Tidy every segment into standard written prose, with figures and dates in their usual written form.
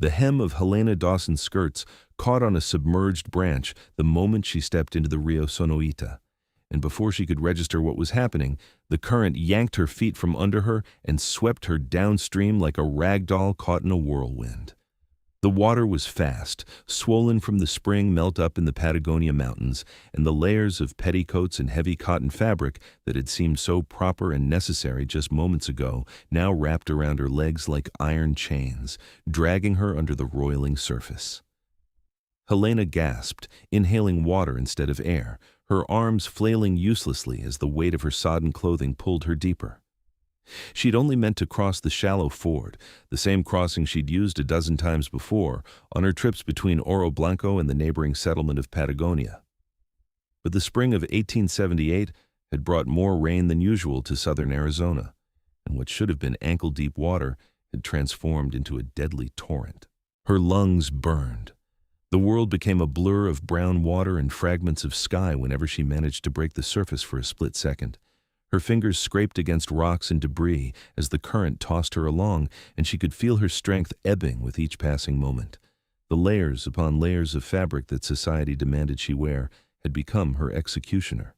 The hem of Helena Dawson's skirts caught on a submerged branch the moment she stepped into the Rio Sonoita, and before she could register what was happening, the current yanked her feet from under her and swept her downstream like a rag doll caught in a whirlwind. The water was fast, swollen from the spring melt up in the Patagonia mountains, and the layers of petticoats and heavy cotton fabric that had seemed so proper and necessary just moments ago now wrapped around her legs like iron chains, dragging her under the roiling surface. Helena gasped, inhaling water instead of air, her arms flailing uselessly as the weight of her sodden clothing pulled her deeper. She'd only meant to cross the shallow ford, the same crossing she'd used a dozen times before on her trips between Oro Blanco and the neighboring settlement of Patagonia. But the spring of 1878 had brought more rain than usual to southern Arizona, and what should have been ankle-deep water had transformed into a deadly torrent. Her lungs burned. The world became a blur of brown water and fragments of sky whenever she managed to break the surface for a split second. Her fingers scraped against rocks and debris as the current tossed her along, and she could feel her strength ebbing with each passing moment. The layers upon layers of fabric that society demanded she wear had become her executioner.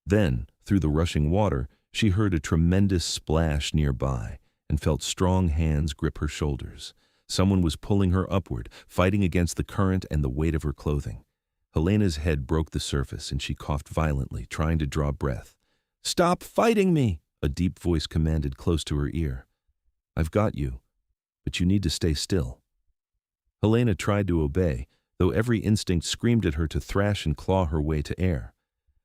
Then, through the rushing water, she heard a tremendous splash nearby and felt strong hands grip her shoulders. Someone was pulling her upward, fighting against the current and the weight of her clothing. Helena's head broke the surface, and she coughed violently, trying to draw breath. "Stop fighting me!" a deep voice commanded close to her ear. "I've got you, but you need to stay still." Helena tried to obey, though every instinct screamed at her to thrash and claw her way to air.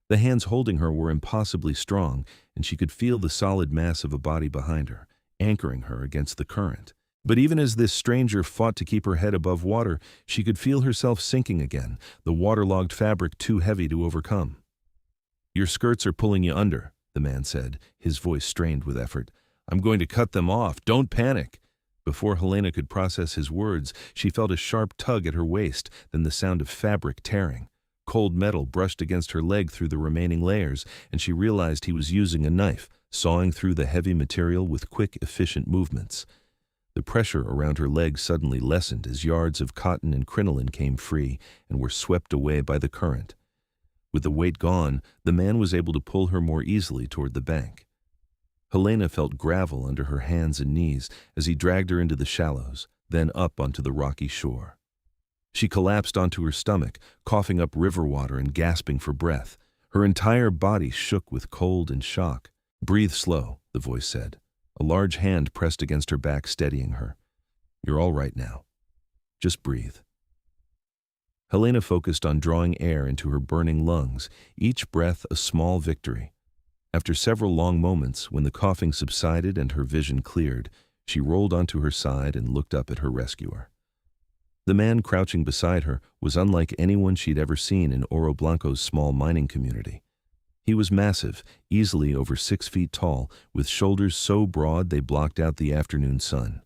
The hands holding her were impossibly strong, and she could feel the solid mass of a body behind her, anchoring her against the current. But even as this stranger fought to keep her head above water, she could feel herself sinking again, the waterlogged fabric too heavy to overcome. "Your skirts are pulling you under," the man said, his voice strained with effort. "I'm going to cut them off. Don't panic." Before Helena could process his words, she felt a sharp tug at her waist, then the sound of fabric tearing. Cold metal brushed against her leg through the remaining layers, and she realized he was using a knife, sawing through the heavy material with quick, efficient movements. The pressure around her legs suddenly lessened as yards of cotton and crinoline came free and were swept away by the current. With the weight gone, the man was able to pull her more easily toward the bank. Helena felt gravel under her hands and knees as he dragged her into the shallows, then up onto the rocky shore. She collapsed onto her stomach, coughing up river water and gasping for breath. Her entire body shook with cold and shock. "Breathe slow," the voice said. A large hand pressed against her back, steadying her. "You're all right now. Just breathe." Helena focused on drawing air into her burning lungs, each breath a small victory. After several long moments, when the coughing subsided and her vision cleared, she rolled onto her side and looked up at her rescuer. The man crouching beside her was unlike anyone she'd ever seen in Oro Blanco's small mining community. He was massive, easily over 6 feet tall, with shoulders so broad they blocked out the afternoon sun.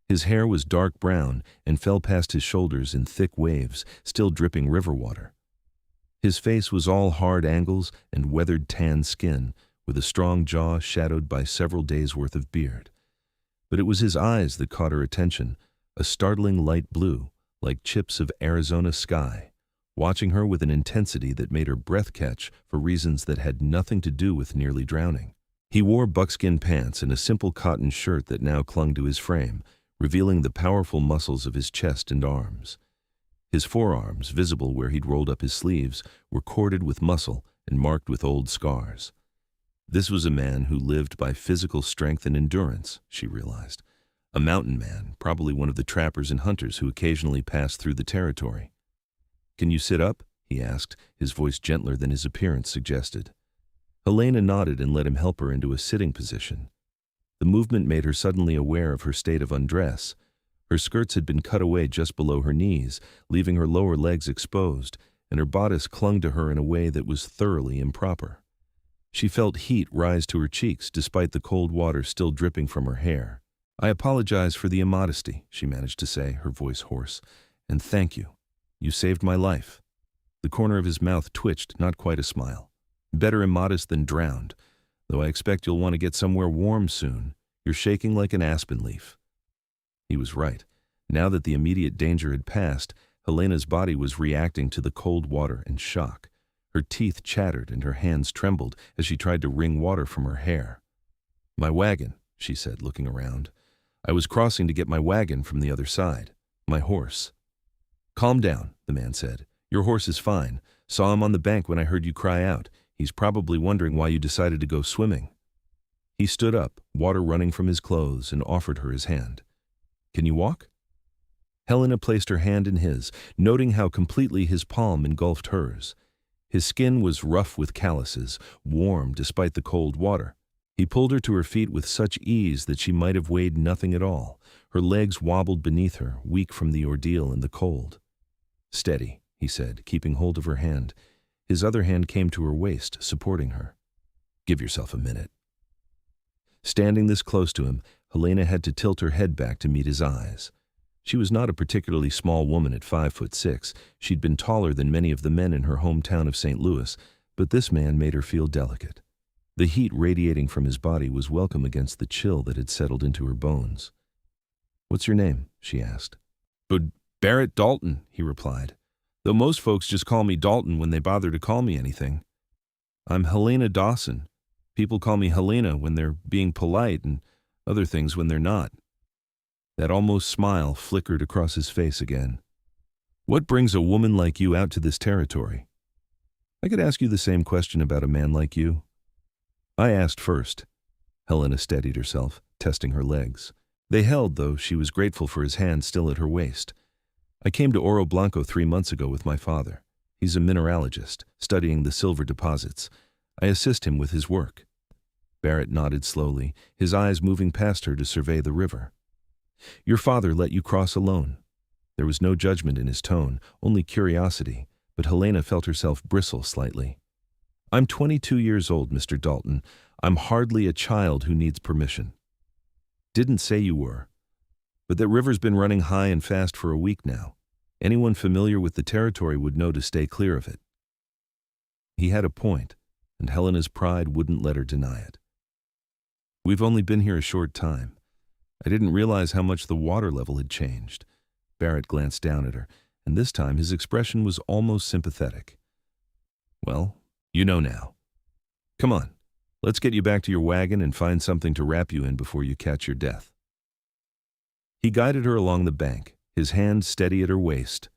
His hair was dark brown and fell past his shoulders in thick waves, still dripping river water. His face was all hard angles and weathered tan skin, with a strong jaw shadowed by several days' worth of beard. But it was his eyes that caught her attention, a startling light blue, like chips of Arizona sky, watching her with an intensity that made her breath catch for reasons that had nothing to do with nearly drowning. He wore buckskin pants and a simple cotton shirt that now clung to his frame, revealing the powerful muscles of his chest and arms. His forearms, visible where he'd rolled up his sleeves, were corded with muscle and marked with old scars. This was a man who lived by physical strength and endurance, she realized. A mountain man, probably one of the trappers and hunters who occasionally passed through the territory. "Can you sit up?" he asked, his voice gentler than his appearance suggested. Helena nodded and let him help her into a sitting position. The movement made her suddenly aware of her state of undress. Her skirts had been cut away just below her knees, leaving her lower legs exposed, and her bodice clung to her in a way that was thoroughly improper. She felt heat rise to her cheeks despite the cold water still dripping from her hair. "I apologize for the immodesty," she managed to say, her voice hoarse, "and thank you. You saved my life." The corner of his mouth twitched, not quite a smile. "Better immodest than drowned, though I expect you'll want to get somewhere warm soon. You're shaking like an aspen leaf." He was right. Now that the immediate danger had passed, Helena's body was reacting to the cold water in shock. Her teeth chattered and her hands trembled as she tried to wring water from her hair. "My wagon," she said, looking around. "I was crossing to get my wagon from the other side. My horse." "Calm down," the man said. "Your horse is fine. Saw him on the bank when I heard you cry out. He's probably wondering why you decided to go swimming." He stood up, water running from his clothes, and offered her his hand. "Can you walk?" Helena placed her hand in his, noting how completely his palm engulfed hers. His skin was rough with calluses, warm despite the cold water. He pulled her to her feet with such ease that she might have weighed nothing at all. Her legs wobbled beneath her, weak from the ordeal and the cold. "Steady," he said, keeping hold of her hand. His other hand came to her waist, supporting her. "Give yourself a minute." Standing this close to him, Helena had to tilt her head back to meet his eyes. She was not a particularly small woman at 5'6". She'd been taller than many of the men in her hometown of St. Louis, but this man made her feel delicate. The heat radiating from his body was welcome against the chill that had settled into her bones. "What's your name?" she asked. "But Barrett Dalton," he replied, "though most folks just call me Dalton when they bother to call me anything. I'm Helena Dawson. People call me Helena when they're being polite and other things when they're not." That almost smile flickered across his face again. "What brings a woman like you out to this territory?" "I could ask you the same question about a man like you." "I asked first." Helena steadied herself, testing her legs. They held, though she was grateful for his hand still at her waist. "I came to Oro Blanco 3 months ago with my father. He's a mineralogist, studying the silver deposits. I assist him with his work." Barrett nodded slowly, his eyes moving past her to survey the river. "Your father let you cross alone?" There was no judgment in his tone, only curiosity, but Helena felt herself bristle slightly. "I'm 22 years old, Mr. Dalton. I'm hardly a child who needs permission." "Didn't say you were. But that river's been running high and fast for a week now. Anyone familiar with the territory would know to stay clear of it." He had a point, and Helena's pride wouldn't let her deny it. "We've only been here a short time. I didn't realize how much the water level had changed." Barrett glanced down at her, and this time his expression was almost sympathetic. "Well, you know now. Come on, let's get you back to your wagon and find something to wrap you in before you catch your death." He guided her along the bank, his hand steady at her waist.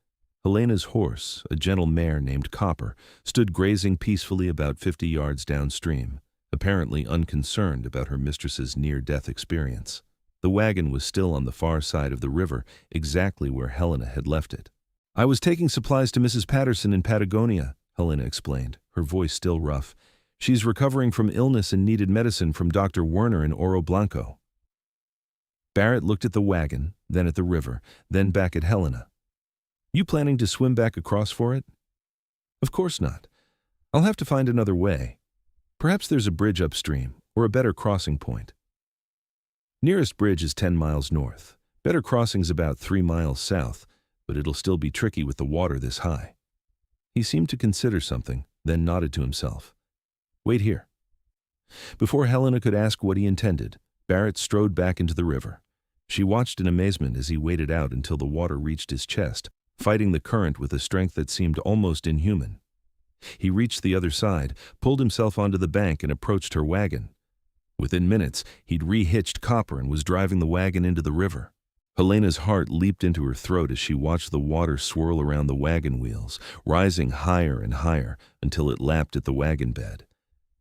Helena's horse, a gentle mare named Copper, stood grazing peacefully about 50 yards downstream, apparently unconcerned about her mistress's near-death experience. The wagon was still on the far side of the river, exactly where Helena had left it. "I was taking supplies to Mrs. Patterson in Patagonia," Helena explained, her voice still rough. "She's recovering from illness and needed medicine from Dr. Werner in Oro Blanco." Barrett looked at the wagon, then at the river, then back at Helena. "You planning to swim back across for it?" "Of course not. I'll have to find another way. Perhaps there's a bridge upstream, or a better crossing point." "Nearest bridge is 10 miles north. Better crossing's about 3 miles south, but it'll still be tricky with the water this high." He seemed to consider something, then nodded to himself. "Wait here." Before Helena could ask what he intended, Barrett strode back into the river. She watched in amazement as he waded out until the water reached his chest, fighting the current with a strength that seemed almost inhuman. He reached the other side, pulled himself onto the bank, and approached her wagon. Within minutes, he'd re-hitched Copper and was driving the wagon into the river. Helena's heart leaped into her throat as she watched the water swirl around the wagon wheels, rising higher and higher until it lapped at the wagon bed.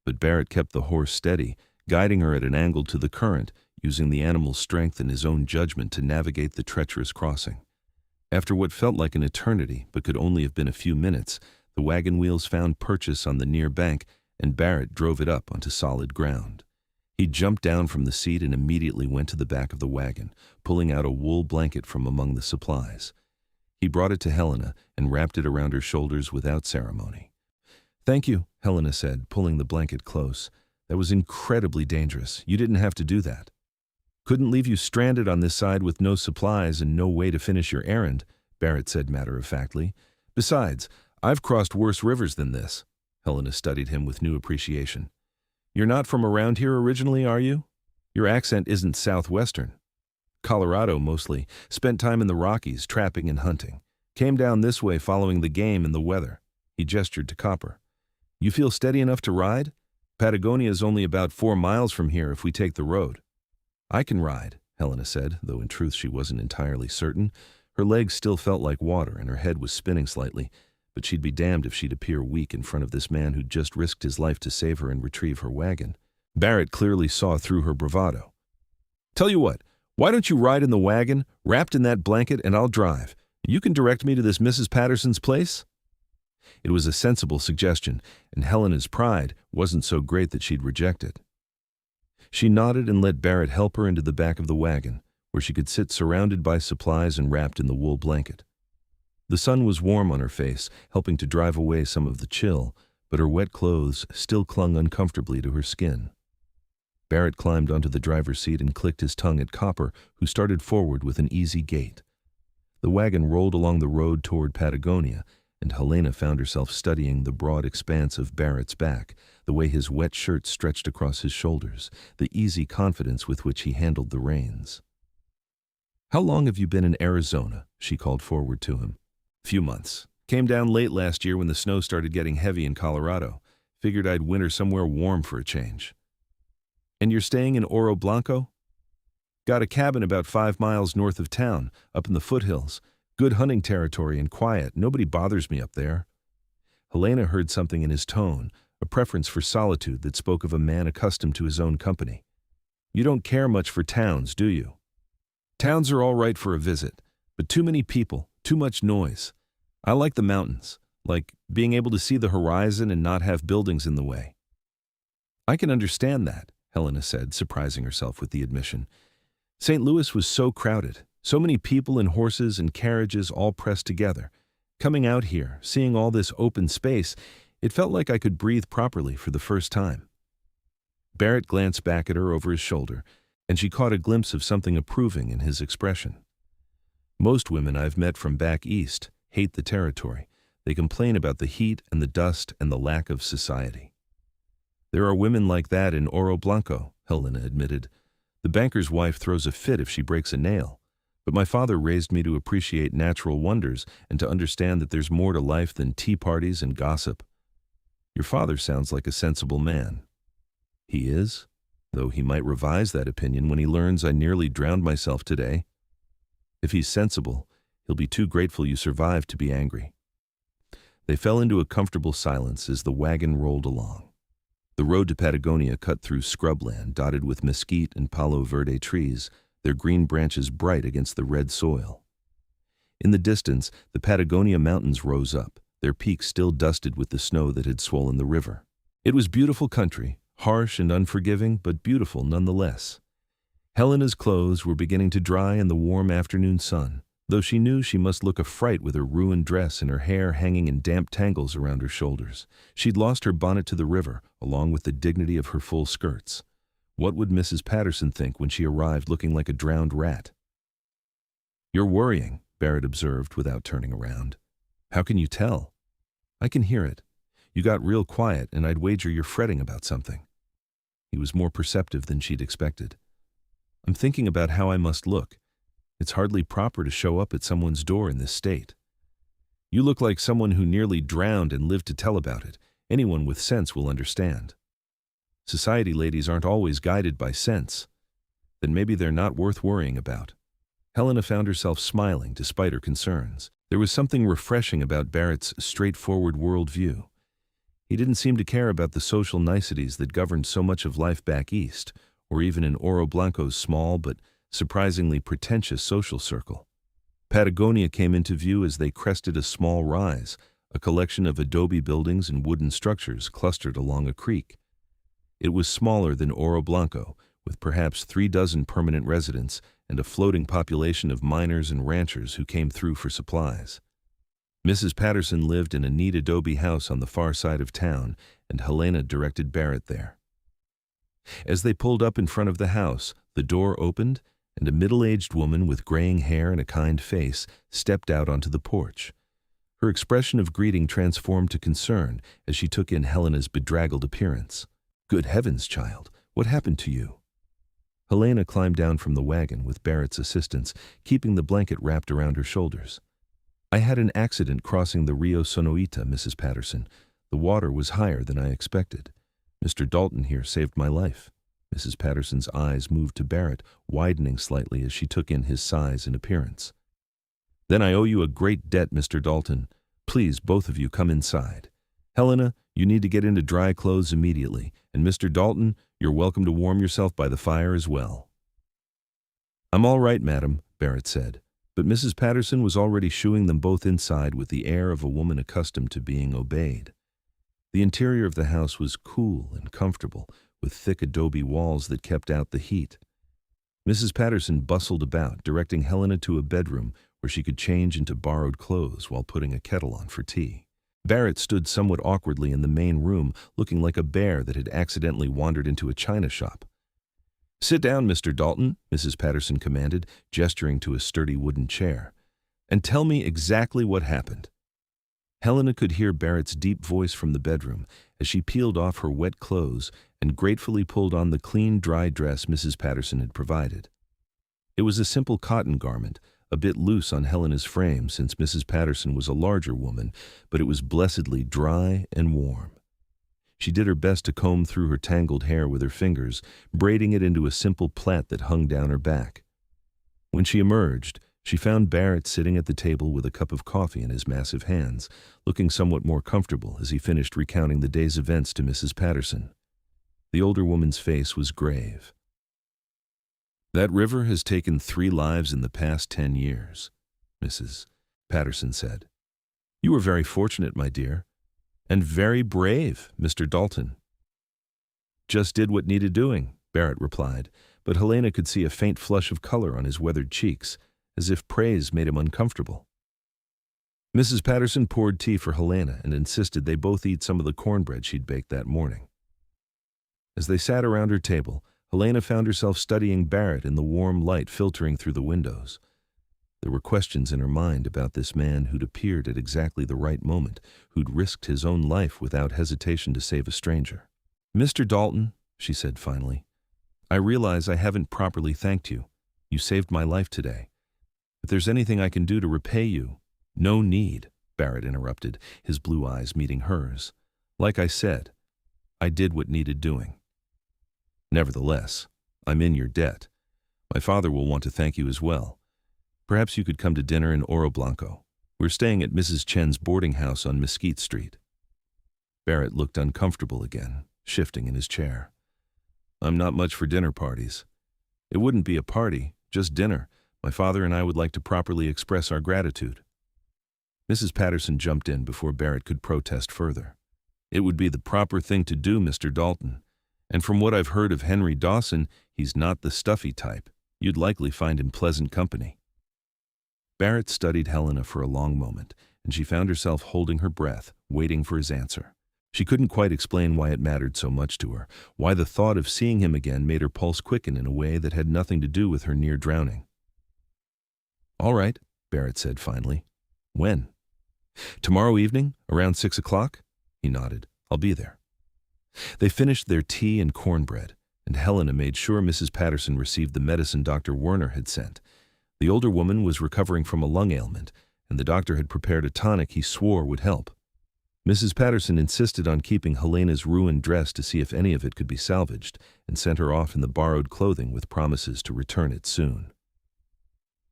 But Barrett kept the horse steady, guiding her at an angle to the current, using the animal's strength and his own judgment to navigate the treacherous crossing. After what felt like an eternity, but could only have been a few minutes, the wagon wheels found purchase on the near bank, and Barrett drove it up onto solid ground. He jumped down from the seat and immediately went to the back of the wagon, pulling out a wool blanket from among the supplies. He brought it to Helena and wrapped it around her shoulders without ceremony. "Thank you," Helena said, pulling the blanket close. "That was incredibly dangerous. You didn't have to do that." "Couldn't leave you stranded on this side with no supplies and no way to finish your errand," Barrett said matter-of-factly. "Besides, I've crossed worse rivers than this." Helena studied him with new appreciation. "You're not from around here originally, are you? Your accent isn't southwestern." Colorado mostly. Spent time in the Rockies, trapping and hunting. Came down this way following the game and the weather." He gestured to Copper. "You feel steady enough to ride? Patagonia is only about 4 miles from here if we take the road." "I can ride," Helena said, though in truth she wasn't entirely certain. Her legs still felt like water and her head was spinning slightly, but she'd be damned if she'd appear weak in front of this man who'd just risked his life to save her and retrieve her wagon. Barrett clearly saw through her bravado. "Tell you what, why don't you ride in the wagon, wrapped in that blanket, and I'll drive. You can direct me to this Mrs. Patterson's place?" It was a sensible suggestion, and Helena's pride wasn't so great that she'd reject it. She nodded and let Barrett help her into the back of the wagon, where she could sit surrounded by supplies and wrapped in the wool blanket. The sun was warm on her face, helping to drive away some of the chill, but her wet clothes still clung uncomfortably to her skin. Barrett climbed onto the driver's seat and clicked his tongue at Copper, who started forward with an easy gait. The wagon rolled along the road toward Patagonia, and Helena found herself studying the broad expanse of Barrett's back, the way his wet shirt stretched across his shoulders, the easy confidence with which he handled the reins. "How long have you been in Arizona?" she called forward to him. "Few months. Came down late last year when the snow started getting heavy in Colorado. Figured I'd winter somewhere warm for a change." "And you're staying in Oro Blanco?" "Got a cabin about 5 miles north of town, up in the foothills. Good hunting territory and quiet. Nobody bothers me up there." Helena heard something in his tone, a preference for solitude that spoke of a man accustomed to his own company. "You don't care much for towns, do you?" "Towns are all right for a visit, but too many people, too much noise. I like the mountains, like being able to see the horizon and not have buildings in the way." "I can understand that," Helena said, surprising herself with the admission. "St. Louis was so crowded. So many people and horses and carriages all pressed together. Coming out here, seeing all this open space, it felt like I could breathe properly for the first time." Barrett glanced back at her over his shoulder, and she caught a glimpse of something approving in his expression. "Most women I've met from back east hate the territory. They complain about the heat and the dust and the lack of society." "There are women like that in Oro Blanco," Helena admitted. "The banker's wife throws a fit if she breaks a nail. But my father raised me to appreciate natural wonders and to understand that there's more to life than tea parties and gossip." "Your father sounds like a sensible man." "He is, though he might revise that opinion when he learns I nearly drowned myself today. If he's sensible, he'll be too grateful you survived to be angry." They fell into a comfortable silence as the wagon rolled along. The road to Patagonia cut through scrubland dotted with mesquite and palo verde trees, their green branches bright against the red soil. In the distance, the Patagonia mountains rose up, their peaks still dusted with the snow that had swollen the river. It was beautiful country, harsh and unforgiving, but beautiful nonetheless. Helena's clothes were beginning to dry in the warm afternoon sun, though she knew she must look a fright with her ruined dress and her hair hanging in damp tangles around her shoulders. She'd lost her bonnet to the river, along with the dignity of her full skirts. What would Mrs. Patterson think when she arrived looking like a drowned rat? "You're worrying," Barrett observed without turning around. "How can you tell?" "I can hear it. You got real quiet, and I'd wager you're fretting about something." He was more perceptive than she'd expected. "I'm thinking about how I must look. It's hardly proper to show up at someone's door in this state." "You look like someone who nearly drowned and lived to tell about it. Anyone with sense will understand." "Society ladies aren't always guided by sense." "Then maybe they're not worth worrying about." Helena found herself smiling despite her concerns. There was something refreshing about Barrett's straightforward worldview. He didn't seem to care about the social niceties that governed so much of life back east, or even in Oro Blanco's small but surprisingly pretentious social circle. Patagonia came into view as they crested a small rise, a collection of adobe buildings and wooden structures clustered along a creek. It was smaller than Oro Blanco, with perhaps 36 permanent residents and a floating population of miners and ranchers who came through for supplies. Mrs. Patterson lived in a neat adobe house on the far side of town, and Helena directed Barrett there. As they pulled up in front of the house, the door opened, and a middle-aged woman with graying hair and a kind face stepped out onto the porch. Her expression of greeting transformed to concern as she took in Helena's bedraggled appearance. "Good heavens, child, what happened to you?" Helena climbed down from the wagon with Barrett's assistance, keeping the blanket wrapped around her shoulders. I had an accident crossing the Rio Sonoita, Mrs. Patterson. The water was higher than I expected. Mr. Dalton here saved my life. Mrs. Patterson's eyes moved to Barrett, widening slightly as she took in his size and appearance. Then I owe you a great debt, Mr. Dalton. Please, both of you, come inside. Helena, you need to get into dry clothes immediately, and Mr. Dalton, you're welcome to warm yourself by the fire as well. I'm all right, madam, Barrett said, but Mrs. Patterson was already shooing them both inside with the air of a woman accustomed to being obeyed. The interior of the house was cool and comfortable, with thick adobe walls that kept out the heat. Mrs. Patterson bustled about, directing Helena to a bedroom where she could change into borrowed clothes while putting a kettle on for tea. Barrett stood somewhat awkwardly in the main room, looking like a bear that had accidentally wandered into a china shop. "Sit down, Mr. Dalton," Mrs. Patterson commanded, gesturing to a sturdy wooden chair, "and tell me exactly what happened." Helena could hear Barrett's deep voice from the bedroom as she peeled off her wet clothes and gratefully pulled on the clean, dry dress Mrs. Patterson had provided. It was a simple cotton garment, a bit loose on Helena's frame since Mrs. Patterson was a larger woman, but it was blessedly dry and warm. She did her best to comb through her tangled hair with her fingers, braiding it into a simple plait that hung down her back. When she emerged, she found Barrett sitting at the table with a cup of coffee in his massive hands, looking somewhat more comfortable as he finished recounting the day's events to Mrs. Patterson. The older woman's face was grave. "That river has taken 3 lives in the past 10 years, Mrs. Patterson said. You were very fortunate, my dear, and very brave, Mr. Dalton." "Just did what needed doing," Barrett replied, but Helena could see a faint flush of color on his weathered cheeks, as if praise made him uncomfortable. Mrs. Patterson poured tea for Helena and insisted they both eat some of the cornbread she'd baked that morning. As they sat around her table, Helena found herself studying Barrett in the warm light filtering through the windows. There were questions in her mind about this man who'd appeared at exactly the right moment, who'd risked his own life without hesitation to save a stranger. "Mr. Dalton," she said finally, "I realize I haven't properly thanked you. You saved my life today. If there's anything I can do to repay you—" "No need," Barrett interrupted, his blue eyes meeting hers. "Like I said, I did what needed doing. Nevertheless, I'm in your debt. My father will want to thank you as well. Perhaps you could come to dinner in Oro Blanco. We're staying at Mrs. Chen's boarding house on Mesquite Street." Barrett looked uncomfortable again, shifting in his chair. "I'm not much for dinner parties. It wouldn't be a party, just dinner. My father and I would like to properly express our gratitude." Mrs. Patterson jumped in before Barrett could protest further. "It would be the proper thing to do, Mr. Dalton. And from what I've heard of Henry Dawson, he's not the stuffy type. You'd likely find him pleasant company." Barrett studied Helena for a long moment, and she found herself holding her breath, waiting for his answer. She couldn't quite explain why it mattered so much to her, why the thought of seeing him again made her pulse quicken in a way that had nothing to do with her near drowning. "All right," Barrett said finally. "When?" "Tomorrow evening, around 6 o'clock? He nodded. "I'll be there." They finished their tea and cornbread, and Helena made sure Mrs. Patterson received the medicine Dr. Werner had sent. The older woman was recovering from a lung ailment, and the doctor had prepared a tonic he swore would help. Mrs. Patterson insisted on keeping Helena's ruined dress to see if any of it could be salvaged, and sent her off in the borrowed clothing with promises to return it soon.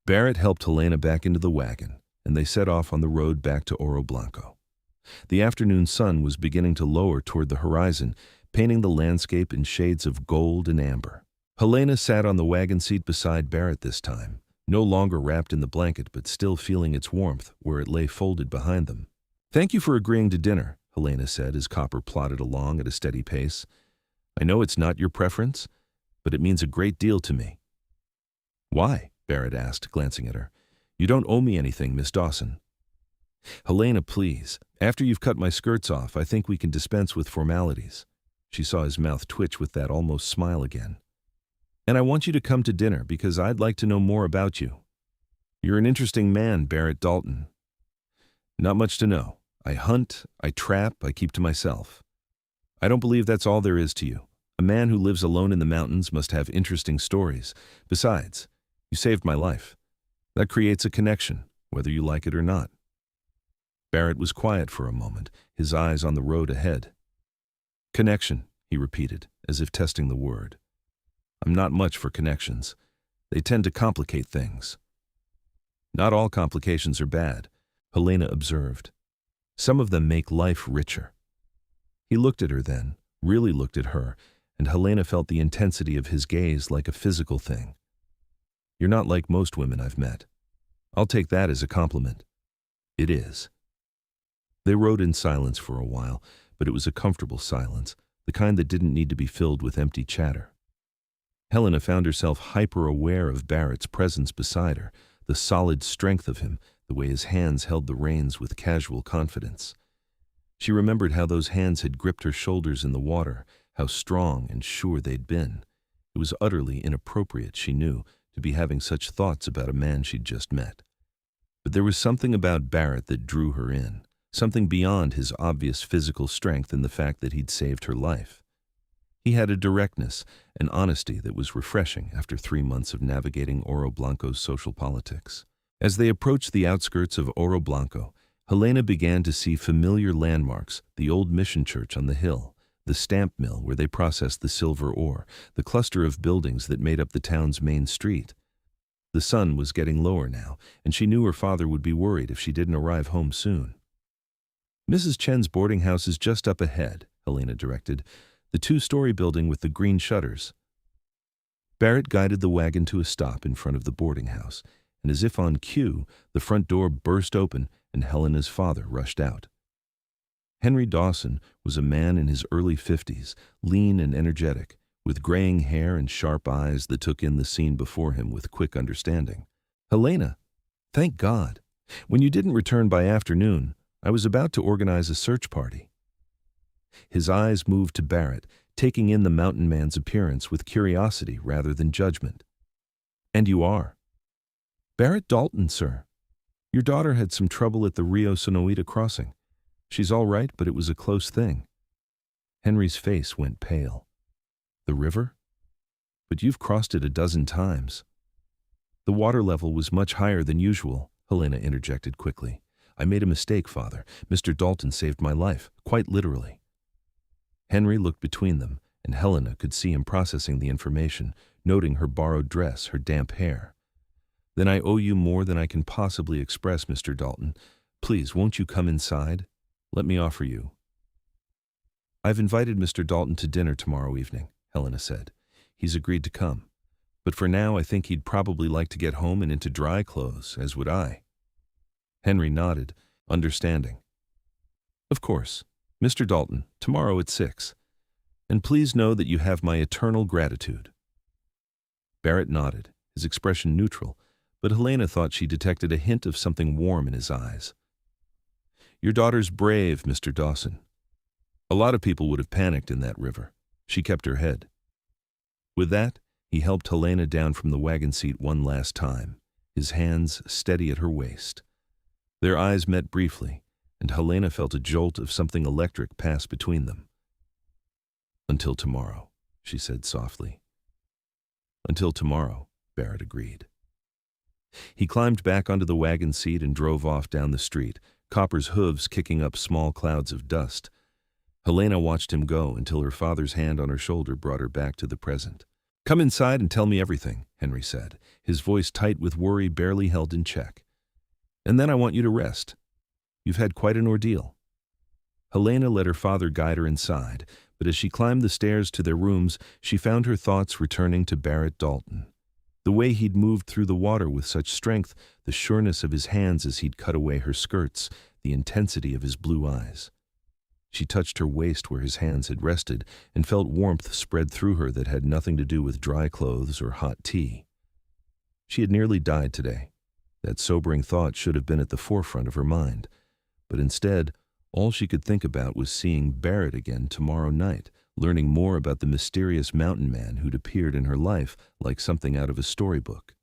Barrett helped Helena back into the wagon, and they set off on the road back to Oro Blanco. The afternoon sun was beginning to lower toward the horizon, painting the landscape in shades of gold and amber. Helena sat on the wagon seat beside Barrett this time, no longer wrapped in the blanket but still feeling its warmth where it lay folded behind them. "Thank you for agreeing to dinner," Helena said as Copper plodded along at a steady pace. "I know it's not your preference, but it means a great deal to me." "Why?" Barrett asked, glancing at her. "You don't owe me anything, Miss Dawson." "Helena, please. After you've cut my skirts off, I think we can dispense with formalities." She saw his mouth twitch with that almost smile again. "And I want you to come to dinner because I'd like to know more about you. You're an interesting man, Barrett Dalton." "Not much to know. I hunt, I trap, I keep to myself. I don't believe that's all there is to you. A A man who lives alone in the mountains must have interesting stories. Besides, you saved my life. That creates a connection, whether you like it or not." Barrett was quiet for a moment, his eyes on the road ahead. "Connection," he repeated, as if testing the word. "I'm not much for connections. They tend to complicate things." "Not all complications are bad," Helena observed. "Some of them make life richer." He looked at her then, really looked at her, and Helena felt the intensity of his gaze like a physical thing. "You're not like most women I've met. I'll take that as a compliment." "It is." They rode in silence for a while, but it was a comfortable silence, the kind that didn't need to be filled with empty chatter. Helena found herself hyper-aware of Barrett's presence beside her, the solid strength of him, the way his hands held the reins with casual confidence. She remembered how those hands had gripped her shoulders in the water, how strong and sure they'd been. It was utterly inappropriate, she knew, to be having such thoughts about a man she'd just met. But there was something about Barrett that drew her in, something beyond his obvious physical strength and the fact that he'd saved her life. He had a directness, an honesty that was refreshing after 3 months of navigating Oro Blanco's social politics. As they approached the outskirts of Oro Blanco, Helena began to see familiar landmarks, the old mission church on the hill, the stamp mill where they processed the silver ore, the cluster of buildings that made up the town's main street. The sun was getting lower now, and she knew her father would be worried if she didn't arrive home soon. "Mrs. Chen's boarding house is just up ahead," Helena directed, "the 2-story building with the green shutters." Barrett guided the wagon to a stop in front of the boarding house, and as if on cue, the front door burst open and Helena's father rushed out. Henry Dawson was a man in his early 50s, lean and energetic, with graying hair and sharp eyes that took in the scene before him with quick understanding. "Helena, thank God. When you didn't return by afternoon, I was about to organize a search party." His eyes moved to Barrett, taking in the mountain man's appearance with curiosity rather than judgment. "And you are?" "Barrett Dalton, sir. Your daughter had some trouble at the Rio Sonoita crossing. She's all right, but it was a close thing." Henry's face went pale. "The river? But you've crossed it a dozen times." "The water level was much higher than usual," Helena interjected quickly. "I made a mistake, Father. Mr. Dalton saved my life, quite literally." Henry looked between them, and Helena could see him processing the information, noting her borrowed dress, her damp hair. "Then I owe you more than I can possibly express, Mr. Dalton. Please, won't you come inside? Let me offer you." "I've invited Mr. Dalton to dinner tomorrow evening," Helena said. "He's agreed to come. But for now, I think he'd probably like to get home and into dry clothes, as would I." Henry nodded, understanding. "Of course. Mr. Dalton, tomorrow at 6. And please know that you have my eternal gratitude." Barrett nodded, his expression neutral, but Helena thought she detected a hint of something warm in his eyes. "Your daughter's brave, Mr. Dawson. A lot of people would have panicked in that river. She kept her head." With that, he helped Helena down from the wagon seat one last time, his hands steady at her waist. Their eyes met briefly, and Helena felt a jolt of something electric pass between them. "Until tomorrow," she said softly. "Until tomorrow," Barrett agreed. He climbed back onto the wagon seat and drove off down the street, Copper's hooves kicking up small clouds of dust. Helena watched him go until her father's hand on her shoulder brought her back to the present. "Come inside and tell me everything," Henry said, his voice tight with worry barely held in check. "And then I want you to rest. You've had quite an ordeal." Helena let her father guide her inside, but as she climbed the stairs to their rooms, she found her thoughts returning to Barrett Dalton. The way he'd moved through the water with such strength, the sureness of his hands as he'd cut away her skirts, the intensity of his blue eyes. She touched her waist where his hands had rested and felt warmth spread through her that had nothing to do with dry clothes or hot tea. She had nearly died today. That sobering thought should have been at the forefront of her mind. But instead, all she could think about was seeing Barrett again tomorrow night, learning more about the mysterious mountain man who'd appeared in her life like something out of a storybook.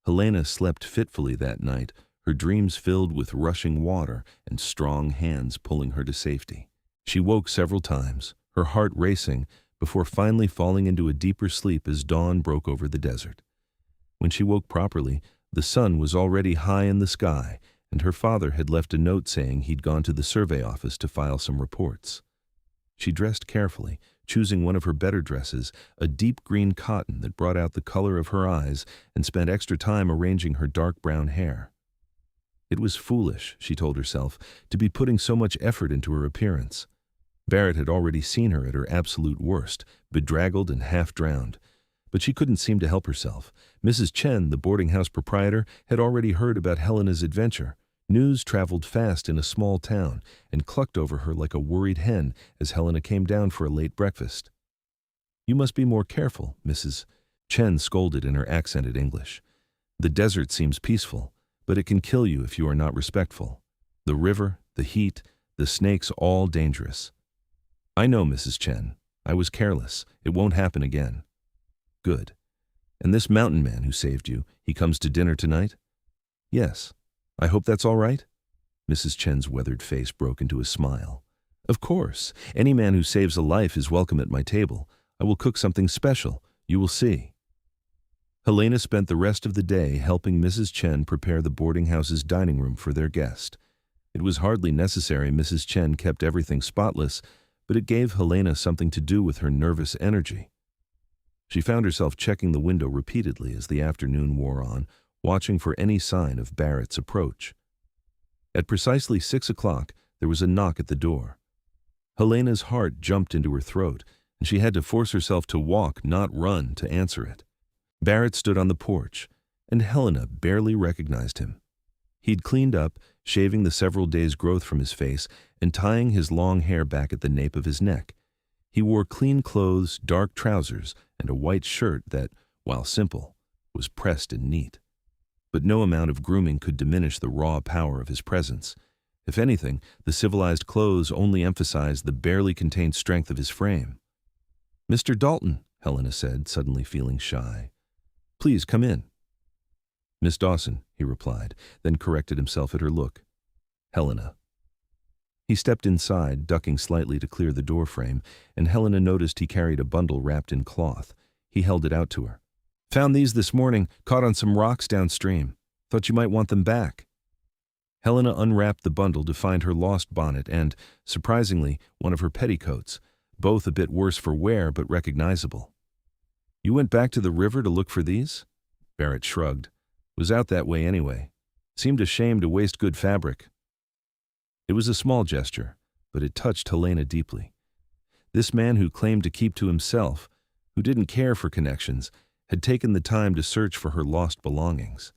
Helena slept fitfully that night, her dreams filled with rushing water and strong hands pulling her to safety. She woke several times, her heart racing, before finally falling into a deeper sleep as dawn broke over the desert. When she woke properly, the sun was already high in the sky, and her father had left a note saying he'd gone to the survey office to file some reports. She dressed carefully, choosing one of her better dresses, a deep green cotton that brought out the color of her eyes, and spent extra time arranging her dark brown hair. It was foolish, she told herself, to be putting so much effort into her appearance. Barrett had already seen her at her absolute worst, bedraggled and half-drowned. But she couldn't seem to help herself. Mrs. Chen, the boarding house proprietor, had already heard about Helena's adventure. News traveled fast in a small town and clucked over her like a worried hen as Helena came down for a late breakfast. "You must be more careful," Mrs. Chen scolded in her accented English. "The desert seems peaceful, but it can kill you if you are not respectful. The river, the heat, the snakes, all dangerous." "I know, Mrs. Chen. I was careless. It won't happen again." "Good. And this mountain man who saved you, he comes to dinner tonight?" "Yes. I hope that's all right?" Mrs. Chen's weathered face broke into a smile. "Of course. Any man who saves a life is welcome at my table. I will cook something special. You will see." Helena spent the rest of the day helping Mrs. Chen prepare the boarding house's dining room for their guest. It was hardly necessary Mrs. Chen kept everything spotless, but it gave Helena something to do with her nervous energy. She found herself checking the window repeatedly as the afternoon wore on, watching for any sign of Barrett's approach. At precisely 6 o'clock, there was a knock at the door. Helena's heart jumped into her throat, and she had to force herself to walk, not run, to answer it. Barrett stood on the porch, and Helena barely recognized him. He'd cleaned up, shaving the several days' growth from his face and tying his long hair back at the nape of his neck. He wore clean clothes, dark trousers, and a white shirt that, while simple, was pressed and neat. But no amount of grooming could diminish the raw power of his presence. If anything, the civilized clothes only emphasized the barely contained strength of his frame. "Mr. Dalton," Helena said, suddenly feeling shy. "Please come in." "Miss Dawson," he replied, then corrected himself at her look. "Helena." He stepped inside, ducking slightly to clear the doorframe, and Helena noticed he carried a bundle wrapped in cloth. He held it out to her. "Found these this morning, caught on some rocks downstream. Thought you might want them back." Helena unwrapped the bundle to find her lost bonnet and, surprisingly, one of her petticoats, both a bit worse for wear but recognizable. "You went back to the river to look for these?" Barrett shrugged. "Was out that way anyway. Seemed a shame to waste good fabric." It was a small gesture, but it touched Helena deeply. This man who claimed to keep to himself, who didn't care for connections, had taken the time to search for her lost belongings.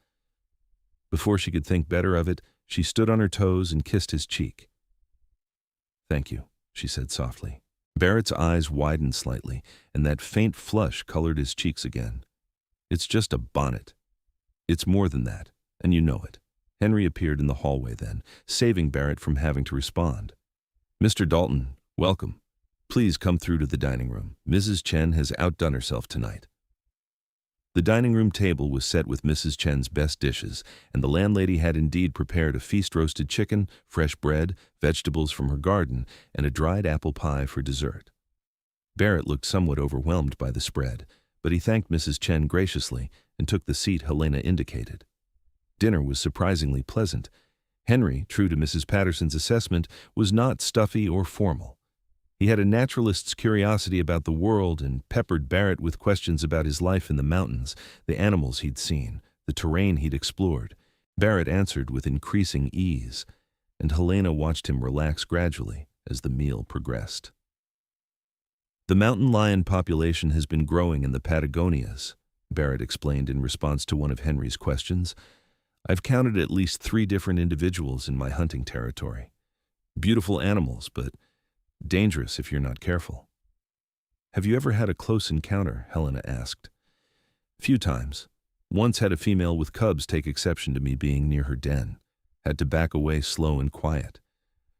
Before she could think better of it, she stood on her toes and kissed his cheek. "Thank you," she said softly. Barrett's eyes widened slightly, and that faint flush colored his cheeks again. "It's just a bonnet. It's more than that, and you know it." Henry appeared in the hallway then, saving Barrett from having to respond. "Mr. Dalton, welcome. Please come through to the dining room. Mrs. Chen has outdone herself tonight." The dining room table was set with Mrs. Chen's best dishes, and the landlady had indeed prepared a feast-roasted chicken, fresh bread, vegetables from her garden, and a dried apple pie for dessert. Barrett looked somewhat overwhelmed by the spread, but he thanked Mrs. Chen graciously and took the seat Helena indicated. Dinner was surprisingly pleasant. Henry, true to Mrs. Patterson's assessment, was not stuffy or formal. He had a naturalist's curiosity about the world and peppered Barrett with questions about his life in the mountains, the animals he'd seen, the terrain he'd explored. Barrett answered with increasing ease, and Helena watched him relax gradually as the meal progressed. "The mountain lion population has been growing in the Patagonias," Barrett explained in response to one of Henry's questions. "I've counted at least 3 different individuals in my hunting territory. Beautiful animals, but dangerous if you're not careful." "Have you ever had a close encounter?" Helena asked. "Few times. Once had a female with cubs take exception to me being near her den. Had to back away slow and quiet.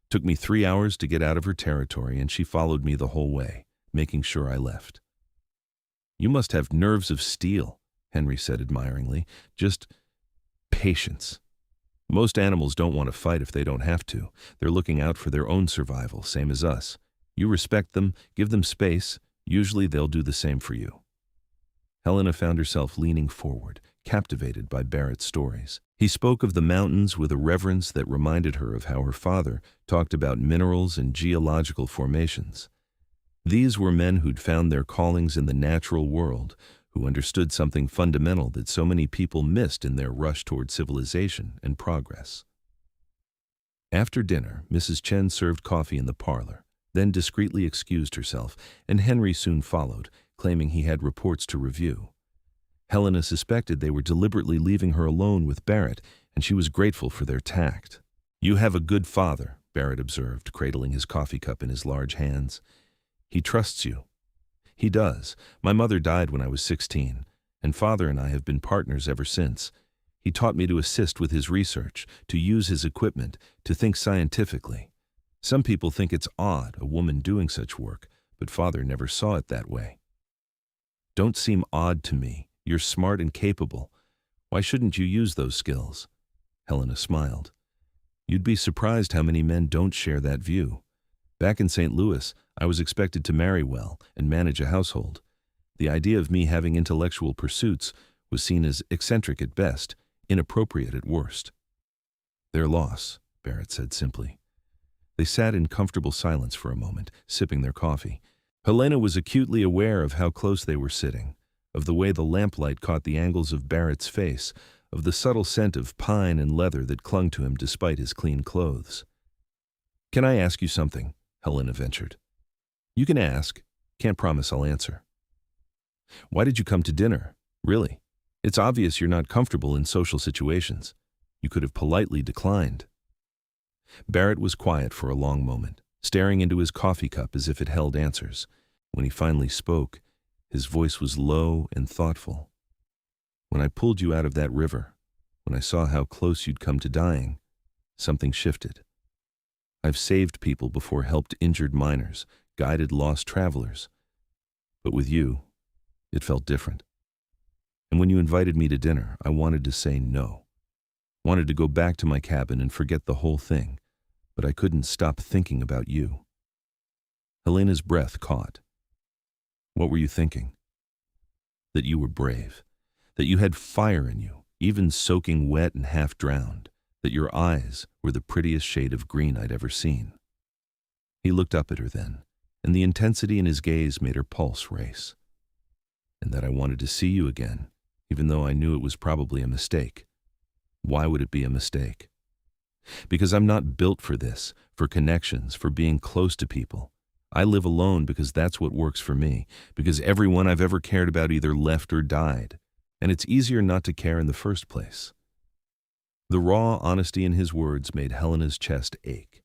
Took me 3 hours to get out of her territory, and she followed me the whole way, making sure I left." "You must have nerves of steel," Henry said admiringly. "Just patience. Most animals don't want to fight if they don't have to. They're looking out for their own survival, same as us. You respect them, give them space, Usually they'll do the same for you. Helena found herself leaning forward, captivated by Barrett's stories. He spoke of the mountains with a reverence that reminded her of how her father talked about minerals and geological formations. These were men who'd found their callings in the natural world, who understood something fundamental that so many people missed in their rush toward civilization and progress. After dinner, Mrs. Chen served coffee in the parlor, then discreetly excused herself, and Henry soon followed, claiming he had reports to review. Helena suspected they were deliberately leaving her alone with Barrett, and she was grateful for their tact. "You have a good father," Barrett observed, cradling his coffee cup in his large hands. "He trusts you." "He does. My mother died when I was 16, and Father and I have been partners ever since. He taught me to assist with his research, to use his equipment, to think scientifically. Some people think it's odd, a woman doing such work, but Father never saw it that way." "Don't seem odd to me. You're smart and capable. Why shouldn't you use those skills?" Helena smiled. "You'd be surprised how many men don't share that view. Back in St. Louis, I was expected to marry well and manage a household. The idea of me having intellectual pursuits was seen as eccentric at best, inappropriate at worst." "Their loss," Barrett said simply. They sat in comfortable silence for a moment, sipping their coffee. Helena was acutely aware of how close they were sitting, of the way the lamplight caught the angles of Barrett's face, of the subtle scent of pine and leather that clung to him despite his clean clothes. "Can I ask you something?" Helena ventured. "You can ask. Can't promise I'll answer." "Why did you come to dinner? Really? It's obvious you're not comfortable in social situations. You could have politely declined." Barrett was quiet for a long moment, staring into his coffee cup as if it held answers. When he finally spoke, his voice was low and thoughtful. "When I pulled you out of that river, when I saw how close you'd come to dying, something shifted. I've saved people before, helped injured miners, guided lost travelers. But with you, it felt different. And when you invited me to dinner, I wanted to say no. Wanted to go back to my cabin and forget the whole thing, but I couldn't stop thinking about you." Helena's breath caught. "What were you thinking?" "That you were brave, that you had fire in you, even soaking wet and half drowned, that your eyes were the prettiest shade of green I'd ever seen." He looked up at her then, and the intensity in his gaze made her pulse race. "And that I wanted to see you again, even though I knew it was probably a mistake." "Why would it be a mistake?" "Because I'm not built for this, for connections, for being close to people. I live alone because that's what works for me, because everyone I've ever cared about either left or died, and it's easier not to care in the first place." The raw honesty in his words made Helena's chest ache.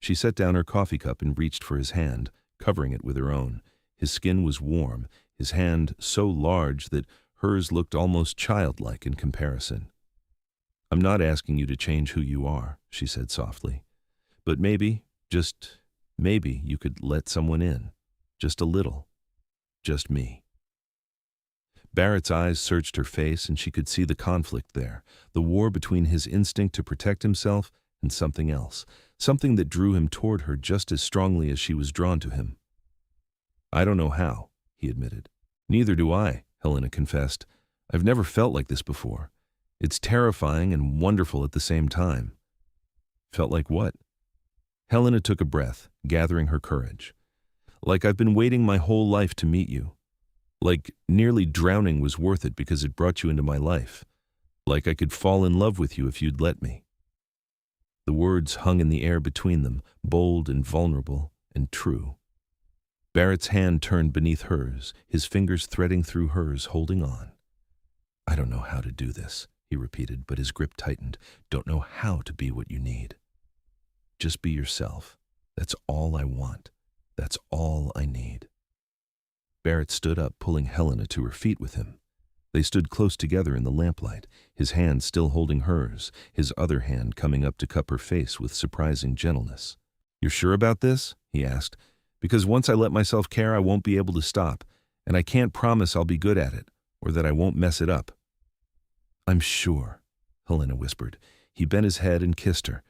She set down her coffee cup and reached for his hand, covering it with her own. His skin was warm, his hand so large that hers looked almost childlike in comparison. "I'm not asking you to change who you are," she said softly. "But maybe, just maybe, you could let someone in. Just a little. Just me." Barrett's eyes searched her face, and she could see the conflict there, the war between his instinct to protect himself and something else, something that drew him toward her just as strongly as she was drawn to him. "I don't know how," he admitted. "Neither do I," Helena confessed. "I've never felt like this before. It's terrifying and wonderful at the same time." "Felt like what?" Helena took a breath, gathering her courage. "Like I've been waiting my whole life to meet you. Like nearly drowning was worth it because it brought you into my life. Like I could fall in love with you if you'd let me." The words hung in the air between them, bold and vulnerable and true. Barrett's hand turned beneath hers, his fingers threading through hers, holding on. "I don't know how to do this," he repeated, but his grip tightened. "Don't know how to be what you need. Just be yourself. That's all I want. That's all I need." Barrett stood up, pulling Helena to her feet with him. They stood close together in the lamplight, his hand still holding hers, his other hand coming up to cup her face with surprising gentleness. "You're sure about this?" he asked. "Because once I let myself care, I won't be able to stop, and I can't promise I'll be good at it, or that I won't mess it up." "I'm sure," Helena whispered. He bent his head and kissed her,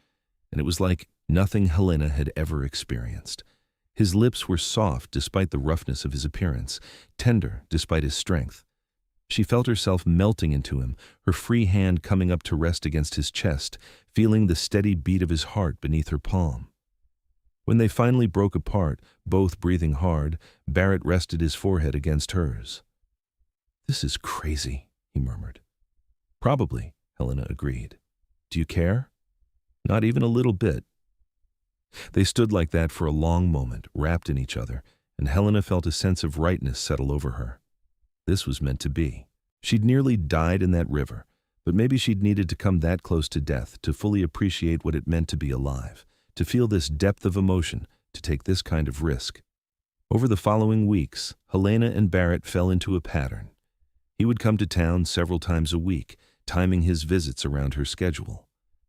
and it was like nothing Helena had ever experienced. His lips were soft despite the roughness of his appearance, tender despite his strength. She felt herself melting into him, her free hand coming up to rest against his chest, feeling the steady beat of his heart beneath her palm. When they finally broke apart, both breathing hard, Barrett rested his forehead against hers. "This is crazy," he murmured. "Probably," Helena agreed. "Do you care?" "Not even a little bit." They stood like that for a long moment, wrapped in each other, and Helena felt a sense of rightness settle over her. This was meant to be. She'd nearly died in that river, but maybe she'd needed to come that close to death to fully appreciate what it meant to be alive, to feel this depth of emotion, to take this kind of risk. Over the following weeks, Helena and Barrett fell into a pattern. He would come to town several times a week, timing his visits around her schedule.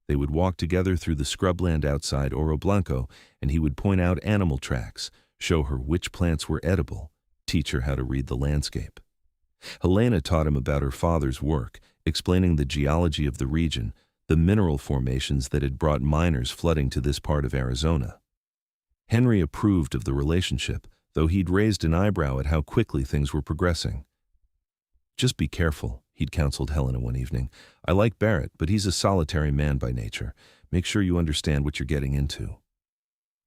They would walk together through the scrubland outside Oro Blanco, and he would point out animal tracks, show her which plants were edible, teach her how to read the landscape. Helena taught him about her father's work, explaining the geology of the region, the mineral formations that had brought miners flooding to this part of Arizona. Henry approved of the relationship, though he'd raised an eyebrow at how quickly things were progressing. "Just be careful," he'd counseled Helena one evening. "I like Barrett, but he's a solitary man by nature. Make sure you understand what you're getting into."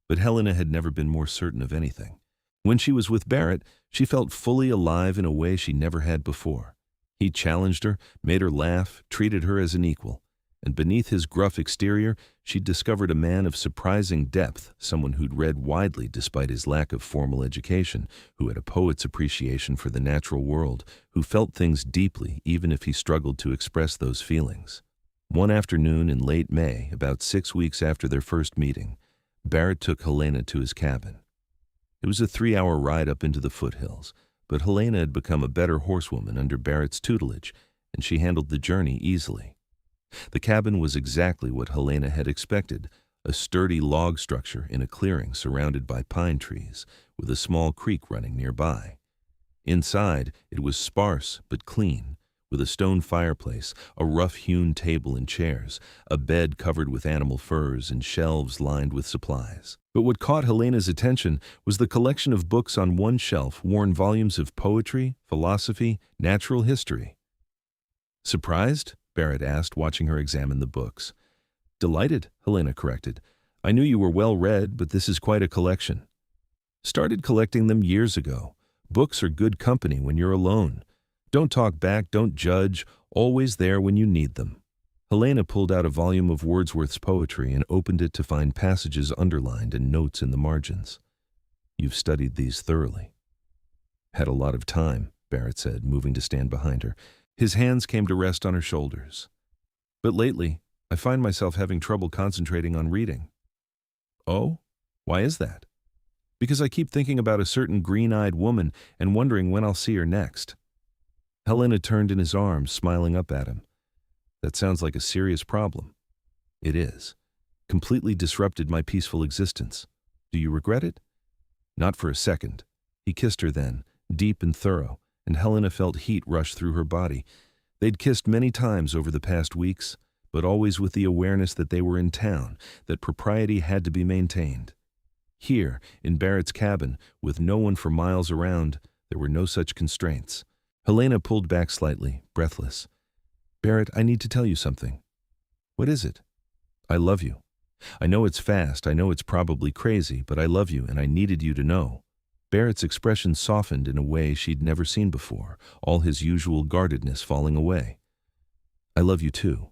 But Helena had never been more certain of anything. When she was with Barrett, she felt fully alive in a way she never had before. He challenged her, made her laugh, treated her as an equal. And beneath his gruff exterior, she'd discovered a man of surprising depth, someone who'd read widely despite his lack of formal education, who had a poet's appreciation for the natural world, who felt things deeply even if he struggled to express those feelings. One afternoon in late May, about 6 weeks after their first meeting, Barrett took Helena to his cabin. It was a 3-hour ride up into the foothills, but Helena had become a better horsewoman under Barrett's tutelage, and she handled the journey easily. The cabin was exactly what Helena had expected, a sturdy log structure in a clearing surrounded by pine trees, with a small creek running nearby. Inside, it was sparse but clean, with a stone fireplace, a rough-hewn table and chairs, a bed covered with animal furs, and shelves lined with supplies. But what caught Helena's attention was the collection of books on one shelf, worn volumes of poetry, philosophy, natural history. "Surprised?" Barrett asked, watching her examine the books. "Delighted," Helena corrected. "I knew you were well read, but this is quite a collection." "Started collecting them years ago. Books are good company when you're alone. Don't talk back, don't judge, always there when you need them." Helena pulled out a volume of Wordsworth's poetry and opened it to find passages underlined and notes in the margins. "You've studied these thoroughly." "Had a lot of time," Barrett said, moving to stand behind her. His hands came to rest on her shoulders. "But lately, I find myself having trouble concentrating on reading." "Oh? Why is that?" "Because I keep thinking about a certain green-eyed woman and wondering when I'll see her next." Helena turned in his arms, smiling up at him. "That sounds like a serious problem." "It is. Completely disrupted my peaceful existence. Do you regret it?" "Not for a second." He kissed her then, deep and thorough, and Helena felt heat rush through her body. They'd kissed many times over the past weeks, but always with the awareness that they were in town, that propriety had to be maintained. Here, in Barrett's cabin, with no one for miles around, there were no such constraints. Helena pulled back slightly, breathless. "Barrett, I need to tell you something." "What is it?" "I love you. I know it's fast, I know it's probably crazy, but I love you and I needed you to know." Barrett's expression softened in a way she'd never seen before, all his usual guardedness falling away. "I love you too.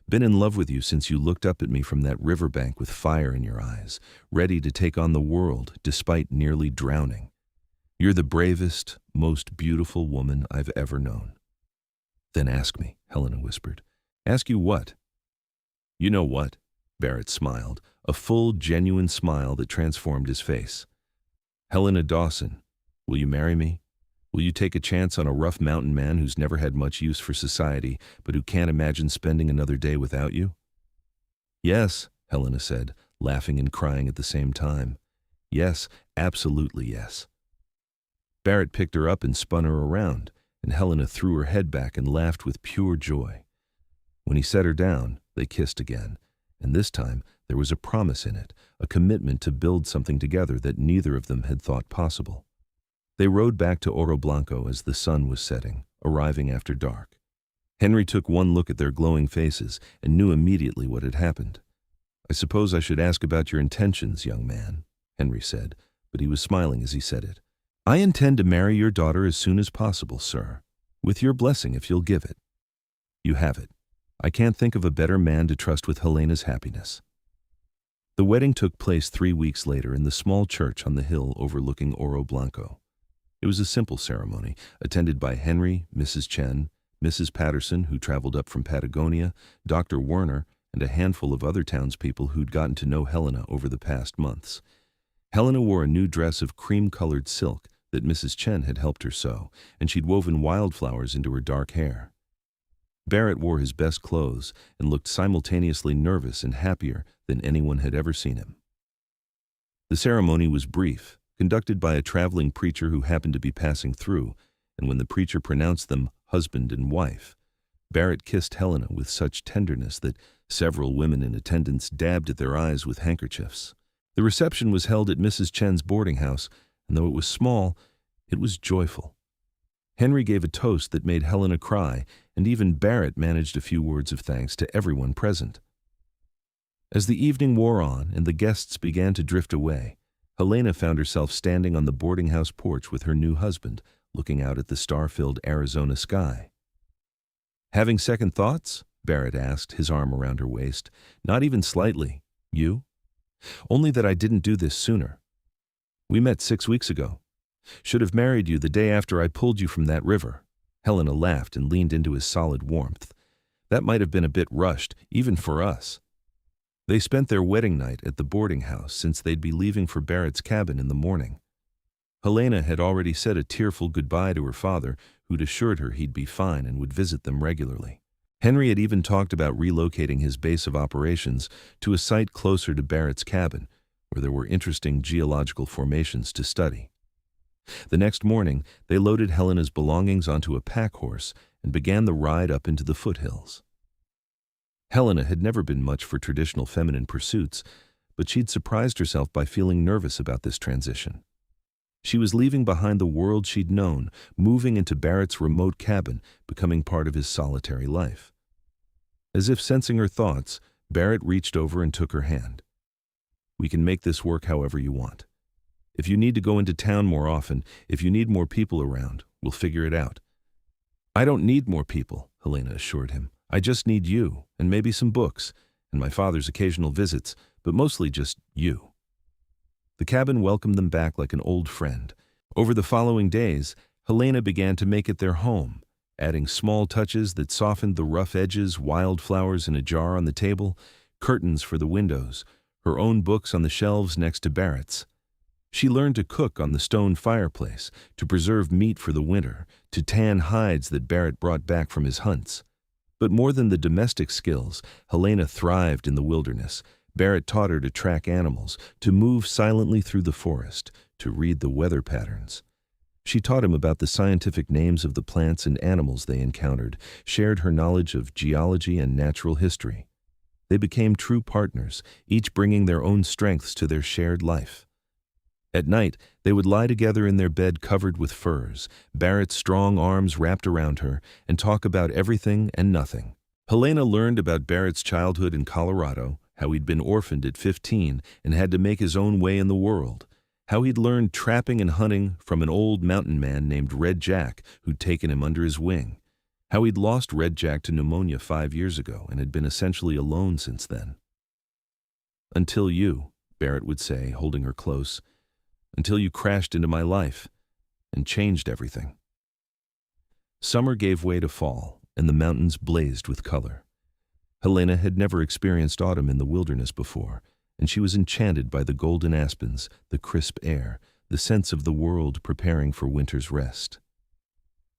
Been in love with you since you looked up at me from that riverbank with fire in your eyes, ready to take on the world despite nearly drowning. You're the bravest, most beautiful woman I've ever known." "Then ask me," Helena whispered. "Ask you what?" "You know what?" Barrett smiled, a full, genuine smile that transformed his face. "Helena Dawson, will you marry me? Will you take a chance on a rough mountain man who's never had much use for society, but who can't imagine spending another day without you?" "Yes," Helena said, laughing and crying at the same time. "Yes, absolutely yes." Barrett picked her up and spun her around, and Helena threw her head back and laughed with pure joy. When he set her down, they kissed again, and this time there was a promise in it, a commitment to build something together that neither of them had thought possible. They rode back to Oro Blanco as the sun was setting, arriving after dark. Henry took one look at their glowing faces and knew immediately what had happened. "I suppose I should ask about your intentions, young man," Henry said, but he was smiling as he said it. "I intend to marry your daughter as soon as possible, sir, with your blessing if you'll give it. You have it. I can't think of a better man to trust with Helena's happiness." The wedding took place 3 weeks later in the small church on the hill overlooking Oro Blanco. It was a simple ceremony, attended by Henry, Mrs. Chen, Mrs. Patterson, who traveled up from Patagonia, Dr. Werner, and a handful of other townspeople who'd gotten to know Helena over the past months. Helena wore a new dress of cream-colored silk that Mrs. Chen had helped her sew, and she'd woven wildflowers into her dark hair. Barrett wore his best clothes and looked simultaneously nervous and happier than anyone had ever seen him. The ceremony was brief, conducted by a traveling preacher who happened to be passing through, and when the preacher pronounced them husband and wife, Barrett kissed Helena with such tenderness that several women in attendance dabbed at their eyes with handkerchiefs. The reception was held at Mrs. Chen's boarding house, and though it was small, it was joyful. Henry gave a toast that made Helena cry, and even Barrett managed a few words of thanks to everyone present. As the evening wore on and the guests began to drift away, Helena found herself standing on the boarding house porch with her new husband, looking out at the star-filled Arizona sky. "Having second thoughts?" Barrett asked, his arm around her waist. "Not even slightly. You?" "Only that I didn't do this sooner. We met 6 weeks ago. Should have married you the day after I pulled you from that river." Helena laughed and leaned into his solid warmth. "That might have been a bit rushed, even for us." They spent their wedding night at the boarding house since they'd be leaving for Barrett's cabin in the morning. Helena had already said a tearful goodbye to her father, who'd assured her he'd be fine and would visit them regularly. Henry had even talked about relocating his base of operations to a site closer to Barrett's cabin, where there were interesting geological formations to study. The next morning, they loaded Helena's belongings onto a pack horse and began the ride up into the foothills. Helena had never been much for traditional feminine pursuits, but she'd surprised herself by feeling nervous about this transition. She was leaving behind the world she'd known, moving into Barrett's remote cabin, becoming part of his solitary life. As if sensing her thoughts, Barrett reached over and took her hand. "We can make this work however you want. If you need to go into town more often, if you need more people around, we'll figure it out." "I don't need more people," Helena assured him. "I just need you, and maybe some books, and my father's occasional visits, but mostly just you." The cabin welcomed them back like an old friend. Over the following days, Helena began to make it their home, adding small touches that softened the rough edges, wildflowers in a jar on the table, curtains for the windows, her own books on the shelves next to Barrett's. She learned to cook on the stone fireplace, to preserve meat for the winter, to tan hides that Barrett brought back from his hunts. But more than the domestic skills, Helena thrived in the wilderness. Barrett taught her to track animals, to move silently through the forest, to read the weather patterns. She taught him about the scientific names of the plants and animals they encountered, shared her knowledge of geology and natural history. They became true partners, each bringing their own strengths to their shared life. At night, they would lie together in their bed covered with furs, Barrett's strong arms wrapped around her, and talk about everything and nothing. Helena learned about Barrett's childhood in Colorado, how he'd been orphaned at 15 and had to make his own way in the world, how he'd learned trapping and hunting from an old mountain man named Red Jack who'd taken him under his wing, how he'd lost Red Jack to pneumonia 5 years ago and had been essentially alone since then. "Until you," Barrett would say, holding her close, "until you crashed into my life and changed everything." Summer gave way to fall, and the mountains blazed with color. Helena had never experienced autumn in the wilderness before, and she was enchanted by the golden aspens, the crisp air, the sense of the world preparing for winter's rest.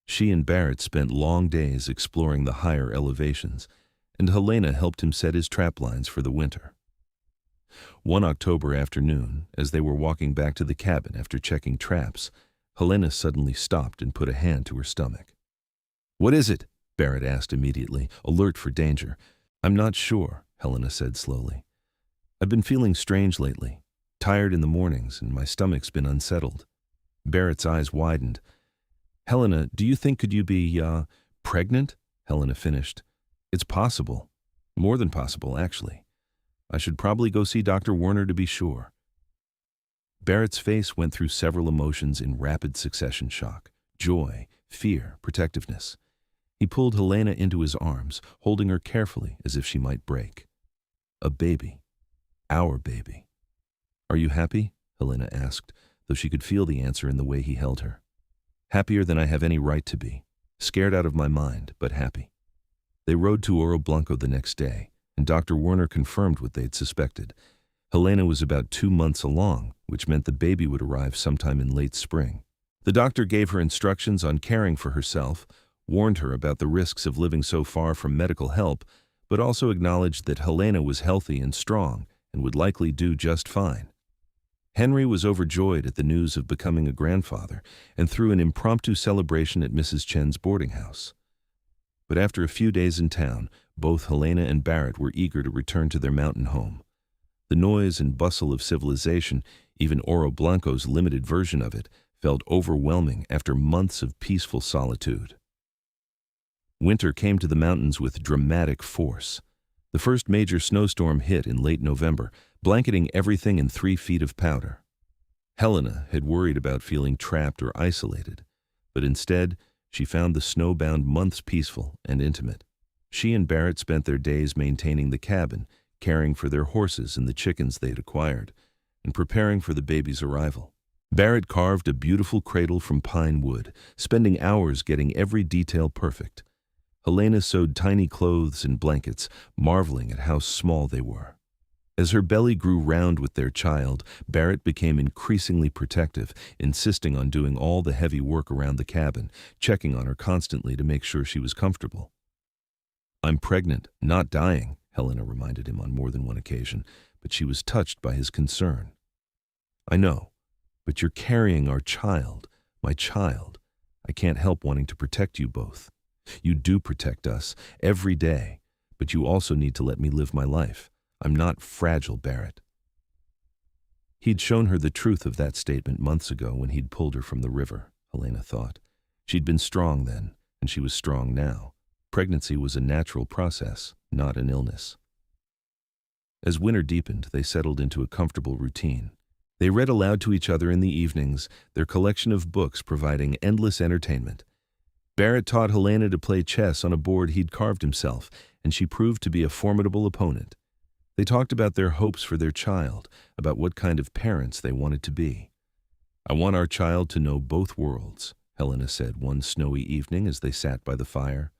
She and Barrett spent long days exploring the higher elevations, and Helena helped him set his trap lines for the winter. One October afternoon, as they were walking back to the cabin after checking traps, Helena suddenly stopped and put a hand to her stomach. "What is it?" Barrett asked immediately, alert for danger. "I'm not sure," Helena said slowly. I've been feeling strange lately, tired in the mornings, and my stomach's been unsettled. Barrett's eyes widened. Helena, do you think could you be, pregnant? Helena finished. It's possible. More than possible, actually. I should probably go see Dr. Werner to be sure. Barrett's face went through several emotions in rapid succession: shock, joy, fear, protectiveness. He pulled Helena into his arms, holding her carefully as if she might break. A baby. Our baby. Are you happy? Helena asked, though she could feel the answer in the way he held her. Happier than I have any right to be. Scared out of my mind, but happy. They rode to Oro Blanco the next day, and Dr. Werner confirmed what they'd suspected. Helena was about 2 months along, which meant the baby would arrive sometime in late spring. The doctor gave her instructions on caring for herself, warned her about the risks of living so far from medical help, but also acknowledged that Helena was healthy and strong and would likely do just fine. Henry was overjoyed at the news of becoming a grandfather and threw an impromptu celebration at Mrs. Chen's boarding house. But after a few days in town, both Helena and Barrett were eager to return to their mountain home. The noise and bustle of civilization, even Oro Blanco's limited version of it, felt overwhelming after months of peaceful solitude. Winter came to the mountains with dramatic force. The first major snowstorm hit in late November, blanketing everything in 3 feet of powder. Helena had worried about feeling trapped or isolated, but instead she found the snowbound months peaceful and intimate. She and Barrett spent their days maintaining the cabin, caring for their horses and the chickens they'd acquired, and preparing for the baby's arrival. Barrett carved a beautiful cradle from pine wood, spending hours getting every detail perfect. Helena sewed tiny clothes and blankets, marveling at how small they were. As her belly grew round with their child, Barrett became increasingly protective, insisting on doing all the heavy work around the cabin, checking on her constantly to make sure she was comfortable. I'm pregnant, not dying, Helena reminded him on more than one occasion, but she was touched by his concern. I know, but you're carrying our child, my child. I can't help wanting to protect you both. You do protect us, every day, but you also need to let me live my life. I'm not fragile, Barrett. He'd shown her the truth of that statement months ago when he'd pulled her from the river, Helena thought. She'd been strong then, and she was strong now. Pregnancy was a natural process, not an illness. As winter deepened, they settled into a comfortable routine. They read aloud to each other in the evenings, their collection of books providing endless entertainment. Barrett taught Helena to play chess on a board he'd carved himself, and she proved to be a formidable opponent. They talked about their hopes for their child, about what kind of parents they wanted to be. I want our child to know both worlds, Helena said one snowy evening as they sat by the fire.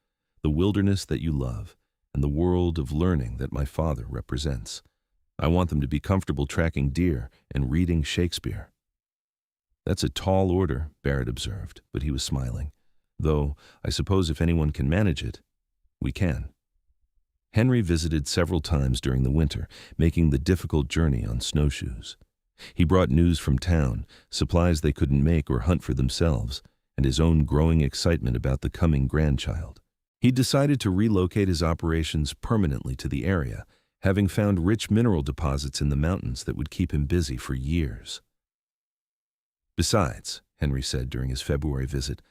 The wilderness that you love, and the world of learning that my father represents. I want them to be comfortable tracking deer and reading Shakespeare. That's a tall order, Barrett observed, but he was smiling. Though, I suppose if anyone can manage it, we can. Henry visited several times during the winter, making the difficult journey on snowshoes. He brought news from town, supplies they couldn't make or hunt for themselves, and his own growing excitement about the coming grandchild. He decided to relocate his operations permanently to the area, having found rich mineral deposits in the mountains that would keep him busy for years. Besides, Henry said during his February visit,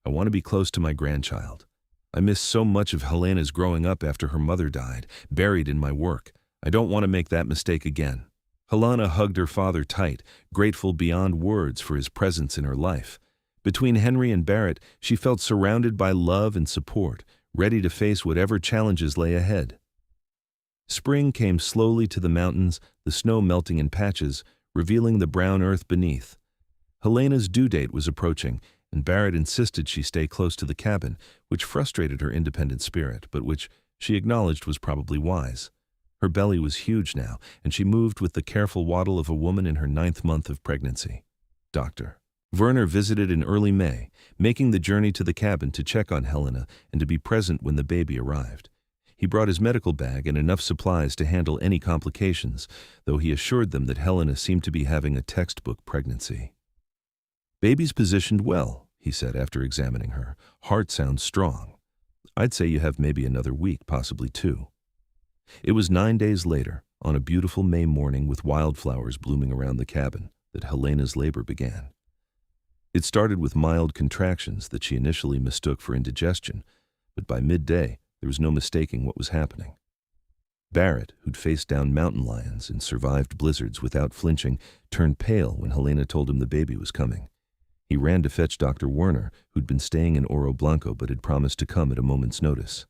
I want to be close to my grandchild. I miss so much of Helena's growing up after her mother died, buried in my work. I don't want to make that mistake again. Helena hugged her father tight, grateful beyond words for his presence in her life. Between Henry and Barrett, she felt surrounded by love and support, ready to face whatever challenges lay ahead. Spring came slowly to the mountains, the snow melting in patches, revealing the brown earth beneath. Helena's due date was approaching, and Barrett insisted she stay close to the cabin, which frustrated her independent spirit, but which she acknowledged was probably wise. Her belly was huge now, and she moved with the careful waddle of a woman in her 9th month of pregnancy. Dr. Werner visited in early May, making the journey to the cabin to check on Helena and to be present when the baby arrived. He brought his medical bag and enough supplies to handle any complications, though he assured them that Helena seemed to be having a textbook pregnancy. Baby's positioned well, he said after examining her. Heart sounds strong. I'd say you have maybe another week, possibly 2. It was 9 days later, on a beautiful May morning with wildflowers blooming around the cabin, that Helena's labor began. It started with mild contractions that she initially mistook for indigestion, but by midday there was no mistaking what was happening. Barrett, who'd faced down mountain lions and survived blizzards without flinching, turned pale when Helena told him the baby was coming. He ran to fetch Dr. Werner, who'd been staying in Oro Blanco but had promised to come at a moment's notice.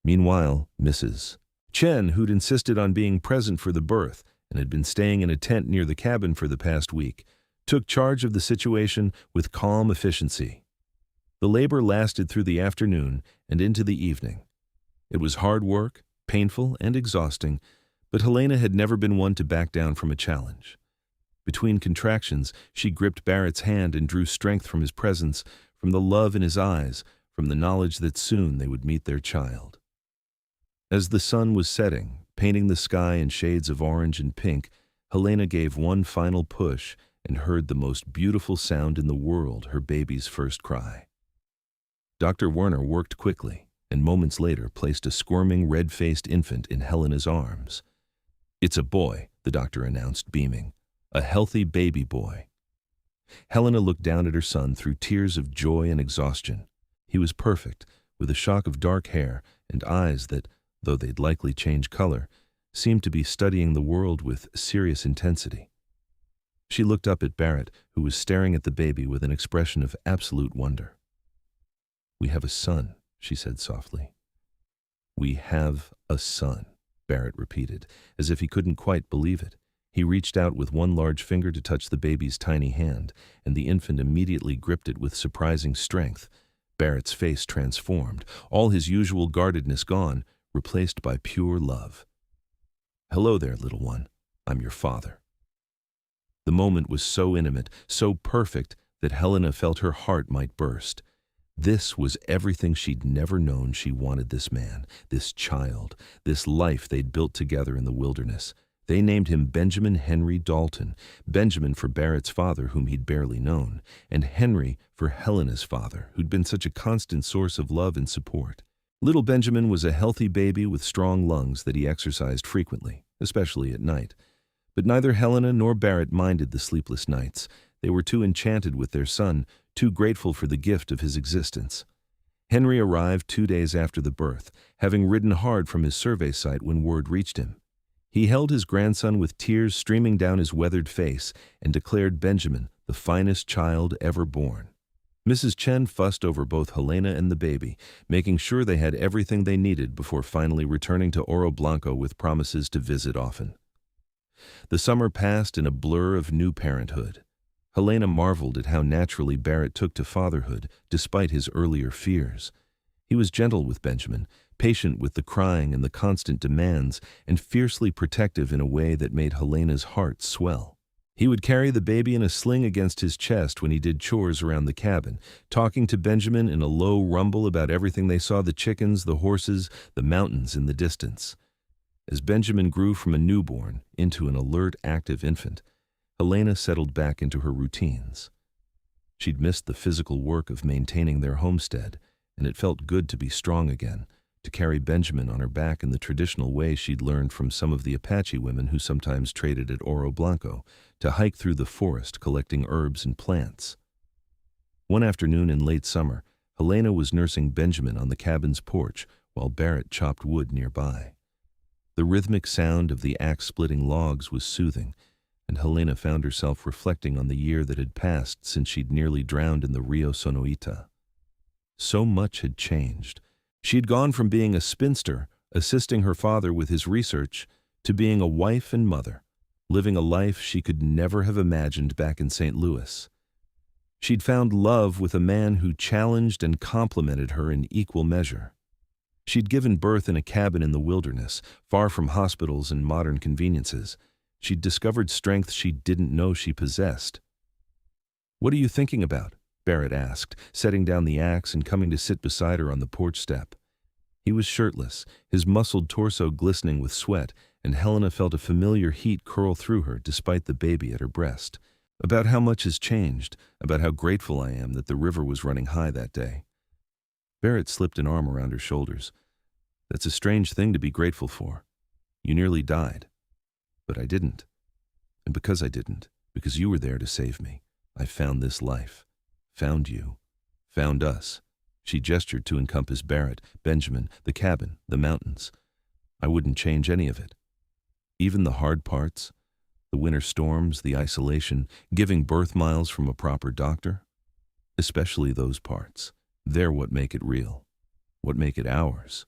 Meanwhile, Mrs. Chen, who'd insisted on being present for the birth and had been staying in a tent near the cabin for the past week, took charge of the situation with calm efficiency. The labor lasted through the afternoon and into the evening. It was hard work, painful and exhausting, but Helena had never been one to back down from a challenge. Between contractions, she gripped Barrett's hand and drew strength from his presence, from the love in his eyes, from the knowledge that soon they would meet their child. As the sun was setting, painting the sky in shades of orange and pink, Helena gave one final push and heard the most beautiful sound in the world, her baby's first cry. Dr. Werner worked quickly, and moments later placed a squirming, red-faced infant in Helena's arms. "It's a boy," the doctor announced, beaming. "A healthy baby boy." Helena looked down at her son through tears of joy and exhaustion. He was perfect, with a shock of dark hair and eyes that, though they'd likely change color, seemed to be studying the world with serious intensity. She looked up at Barrett, who was staring at the baby with an expression of absolute wonder. "We have a son," she said softly. "We have a son," Barrett repeated, as if he couldn't quite believe it. He reached out with one large finger to touch the baby's tiny hand, and the infant immediately gripped it with surprising strength. Barrett's face transformed, all his usual guardedness gone, replaced by pure love. "Hello there, little one. I'm your father." The moment was so intimate, so perfect, that Helena felt her heart might burst. This was everything she'd never known she wanted this man, this child, this life they'd built together in the wilderness. They named him Benjamin Henry Dalton, Benjamin for Barrett's father, whom he'd barely known, and Henry for Helena's father, who'd been such a constant source of love and support. Little Benjamin was a healthy baby with strong lungs that he exercised frequently, especially at night. But neither Helena nor Barrett minded the sleepless nights. They were too enchanted with their son, too grateful for the gift of his existence. Henry arrived 2 days after the birth, having ridden hard from his survey site when word reached him. He held his grandson with tears streaming down his weathered face and declared Benjamin the finest child ever born. Mrs. Chen fussed over both Helena and the baby, making sure they had everything they needed before finally returning to Oro Blanco with promises to visit often. The summer passed in a blur of new parenthood. Helena marveled at how naturally Barrett took to fatherhood, despite his earlier fears. He was gentle with Benjamin, patient with the crying and the constant demands, and fiercely protective in a way that made Helena's heart swell. He would carry the baby in a sling against his chest when he did chores around the cabin, talking to Benjamin in a low rumble about everything they saw: the chickens, the horses, the mountains in the distance. As Benjamin grew from a newborn into an alert, active infant, Helena settled back into her routines. She'd missed the physical work of maintaining their homestead, and it felt good to be strong again, to carry Benjamin on her back in the traditional way she'd learned from some of the Apache women who sometimes traded at Oro Blanco, to hike through the forest collecting herbs and plants. One afternoon in late summer, Helena was nursing Benjamin on the cabin's porch while Barrett chopped wood nearby. The rhythmic sound of the axe-splitting logs was soothing, and Helena found herself reflecting on the year that had passed since she'd nearly drowned in the Rio Sonoita. So much had changed. She'd gone from being a spinster, assisting her father with his research, to being a wife and mother, living a life she could never have imagined back in St. Louis. She'd found love with a man who challenged and complimented her in equal measure. She'd given birth in a cabin in the wilderness, far from hospitals and modern conveniences. She'd discovered strength she didn't know she possessed. "What are you thinking about?" Barrett asked, setting down the axe and coming to sit beside her on the porch step. He was shirtless, his muscled torso glistening with sweat, and Helena felt a familiar heat curl through her despite the baby at her breast. "About how much has changed, about how grateful I am that the river was running high that day." Barrett slipped an arm around her shoulders. That's a strange thing to be grateful for. You nearly died. But I didn't. And because I didn't, because you were there to save me, I found this life. Found you. Found us. She gestured to encompass Barrett, Benjamin, the cabin, the mountains. I wouldn't change any of it. Even the hard parts, the winter storms, the isolation, giving birth miles from a proper doctor. Especially those parts. They're what make it real. What make it ours.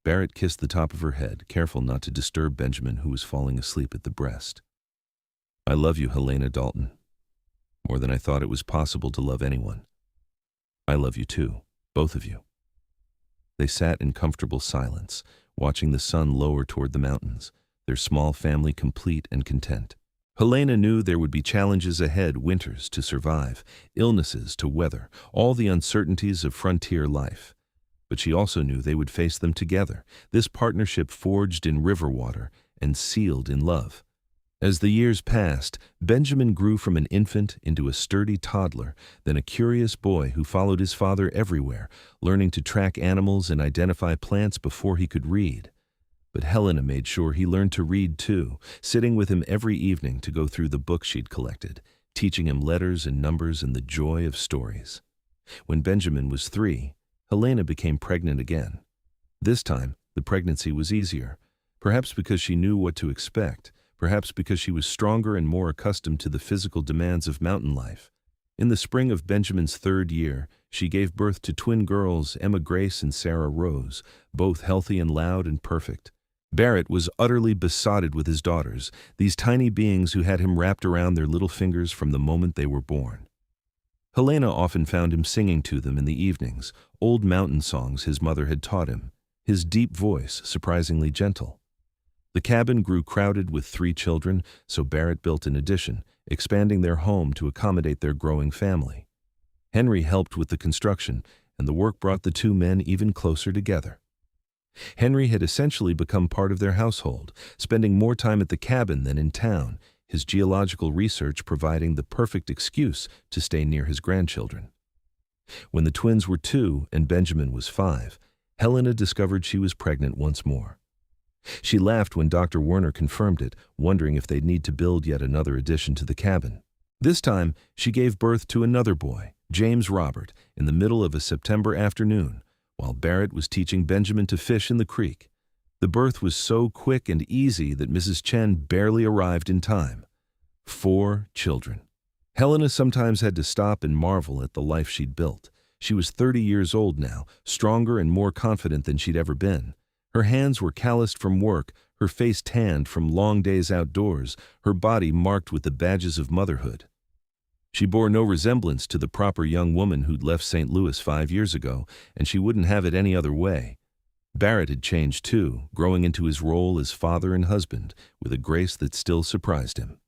Barrett kissed the top of her head, careful not to disturb Benjamin, who was falling asleep at the breast. I love you, Helena Dalton. More than I thought it was possible to love anyone. I love you too, both of you. They sat in comfortable silence, watching the sun lower toward the mountains, their small family complete and content. Helena knew there would be challenges ahead, winters to survive, illnesses to weather, all the uncertainties of frontier life. But she also knew they would face them together, this partnership forged in river water and sealed in love. As the years passed, Benjamin grew from an infant into a sturdy toddler, then a curious boy who followed his father everywhere, learning to track animals and identify plants before he could read. But Helena made sure he learned to read too, sitting with him every evening to go through the books she'd collected, teaching him letters and numbers and the joy of stories. When Benjamin was 3, Helena became pregnant again. This time, the pregnancy was easier, perhaps because she knew what to expect, perhaps because she was stronger and more accustomed to the physical demands of mountain life. In the spring of Benjamin's 3rd year, she gave birth to twin girls, Emma Grace and Sarah Rose, both healthy and loud and perfect. Barrett was utterly besotted with his daughters, these tiny beings who had him wrapped around their little fingers from the moment they were born. Helena often found him singing to them in the evenings, old mountain songs his mother had taught him, his deep voice surprisingly gentle. The cabin grew crowded with 3 children, so Barrett built an addition, expanding their home to accommodate their growing family. Henry helped with the construction, and the work brought the 2 men even closer together. Henry had essentially become part of their household, spending more time at the cabin than in town, his geological research providing the perfect excuse to stay near his grandchildren. When the twins were 2 and Benjamin was 5, Helena discovered she was pregnant once more. She laughed when Dr. Werner confirmed it, wondering if they'd need to build yet another addition to the cabin. This time, she gave birth to another boy, James Robert, in the middle of a September afternoon, while Barrett was teaching Benjamin to fish in the creek. The birth was so quick and easy that Mrs. Chen barely arrived in time. 4 children. Helena sometimes had to stop and marvel at the life she'd built. She was 30 years old now, stronger and more confident than she'd ever been. Her hands were calloused from work, her face tanned from long days outdoors, her body marked with the badges of motherhood. She bore no resemblance to the proper young woman who'd left St. Louis 5 years ago, and she wouldn't have it any other way. Barrett had changed too, growing into his role as father and husband, with a grace that still surprised him.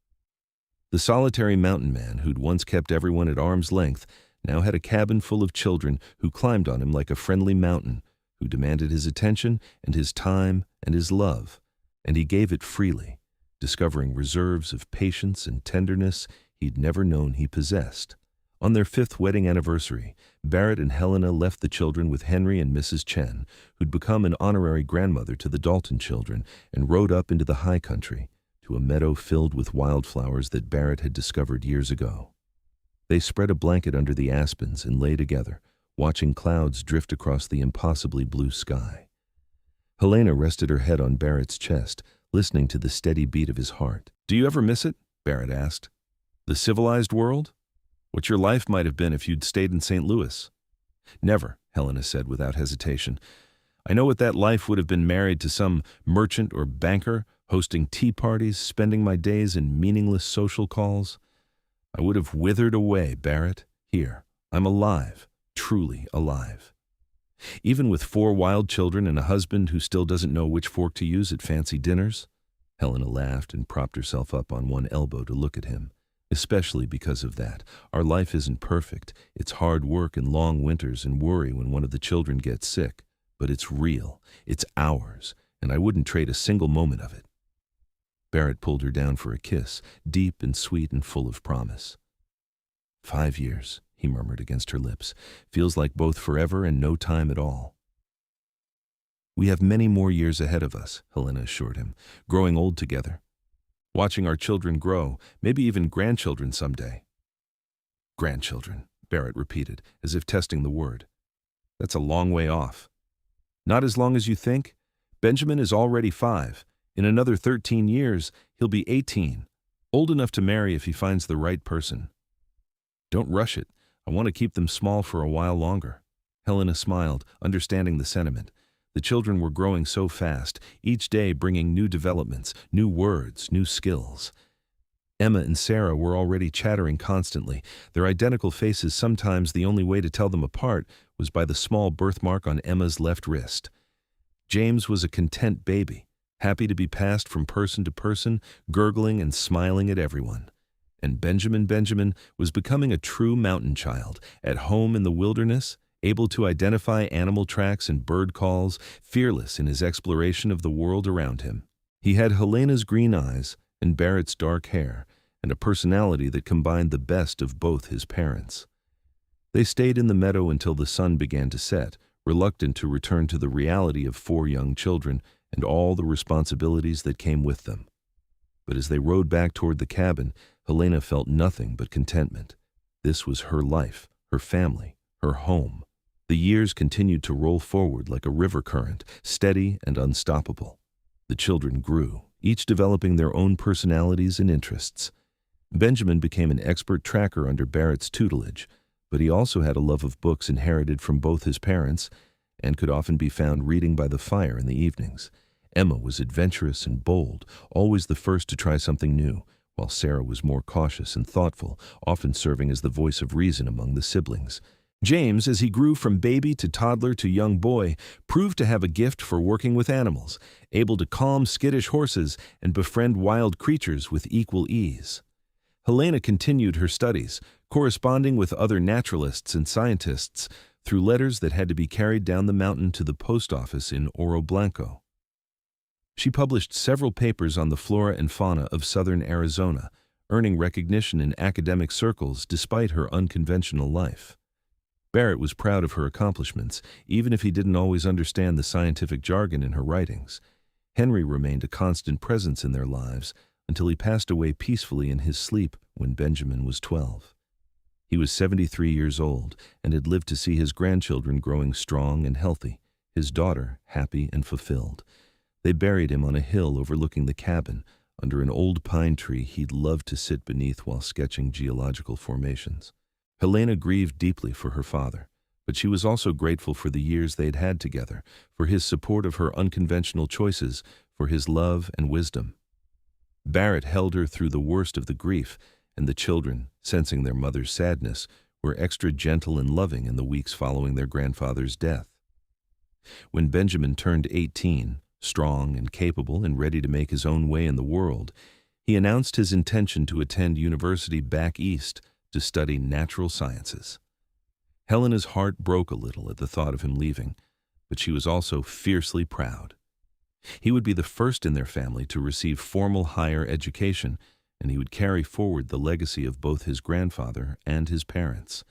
The solitary mountain man who'd once kept everyone at arm's length now had a cabin full of children who climbed on him like a friendly mountain, who demanded his attention and his time and his love, and he gave it freely, discovering reserves of patience and tenderness he'd never known he possessed. On their 5th wedding anniversary, Barrett and Helena left the children with Henry and Mrs. Chen, who'd become an honorary grandmother to the Dalton children, and rode up into the high country, to a meadow filled with wildflowers that Barrett had discovered years ago. They spread a blanket under the aspens and lay together, watching clouds drift across the impossibly blue sky. Helena rested her head on Barrett's chest, listening to the steady beat of his heart. "Do you ever miss it?" Barrett asked. "The civilized world? What your life might have been if you'd stayed in St. Louis?" "Never," Helena said without hesitation. "I know what that life would have been, married to some merchant or banker, hosting tea parties, spending my days in meaningless social calls. I would have withered away, Barrett. Here, I'm alive, truly alive. Even with 4 wild children and a husband who still doesn't know which fork to use at fancy dinners." Helena laughed and propped herself up on one elbow to look at him. "Especially because of that. Our life isn't perfect. It's hard work and long winters and worry when one of the children gets sick. But it's real. It's ours, and I wouldn't trade a single moment of it." Barrett pulled her down for a kiss, deep and sweet and full of promise. 5 years, he murmured against her lips. "Feels like both forever and no time at all." We have many more years ahead of us, Helena assured him, growing old together. Watching our children grow, maybe even grandchildren someday. Grandchildren, Barrett repeated, as if testing the word. That's a long way off. Not as long as you think. Benjamin is already 5. In another 13 years, he'll be 18, old enough to marry if he finds the right person. Don't rush it. I want to keep them small for a while longer. Helena smiled, understanding the sentiment. The children were growing so fast, each day bringing new developments, new words, new skills. Emma and Sarah were already chattering constantly, their identical faces. Sometimes the only way to tell them apart was by the small birthmark on Emma's left wrist. James was a content baby, happy to be passed from person to person, gurgling and smiling at everyone. And Benjamin was becoming a true mountain child, at home in the wilderness, able to identify animal tracks and bird calls, fearless in his exploration of the world around him. He had Helena's green eyes and Barrett's dark hair, and a personality that combined the best of both his parents. They stayed in the meadow until the sun began to set, reluctant to return to the reality of 4 young children and all the responsibilities that came with them. But as they rode back toward the cabin, Helena felt nothing but contentment. This was her life, her family, her home. The years continued to roll forward like a river current, steady and unstoppable. The children grew, each developing their own personalities and interests. Benjamin became an expert tracker under Barrett's tutelage, but he also had a love of books inherited from both his parents and could often be found reading by the fire in the evenings. Emma was adventurous and bold, always the first to try something new, while Sarah was more cautious and thoughtful, often serving as the voice of reason among the siblings. James, as he grew from baby to toddler to young boy, proved to have a gift for working with animals, able to calm skittish horses and befriend wild creatures with equal ease. Helena continued her studies, corresponding with other naturalists and scientists through letters that had to be carried down the mountain to the post office in Oro Blanco. She published several papers on the flora and fauna of southern Arizona, earning recognition in academic circles despite her unconventional life. Barrett was proud of her accomplishments, even if he didn't always understand the scientific jargon in her writings. Henry remained a constant presence in their lives until he passed away peacefully in his sleep when Benjamin was 12. He was 73 years old and had lived to see his grandchildren growing strong and healthy, his daughter happy and fulfilled. They buried him on a hill overlooking the cabin, under an old pine tree he'd loved to sit beneath while sketching geological formations. Helena grieved deeply for her father, but she was also grateful for the years they'd had together, for his support of her unconventional choices, for his love and wisdom. Barrett held her through the worst of the grief, and the children, sensing their mother's sadness, were extra gentle and loving in the weeks following their grandfather's death. When Benjamin turned 18, strong and capable and ready to make his own way in the world, he announced his intention to attend university back east to study natural sciences. Helena's heart broke a little at the thought of him leaving, but she was also fiercely proud. He would be the first in their family to receive formal higher education, and he would carry forward the legacy of both his grandfather and his parents.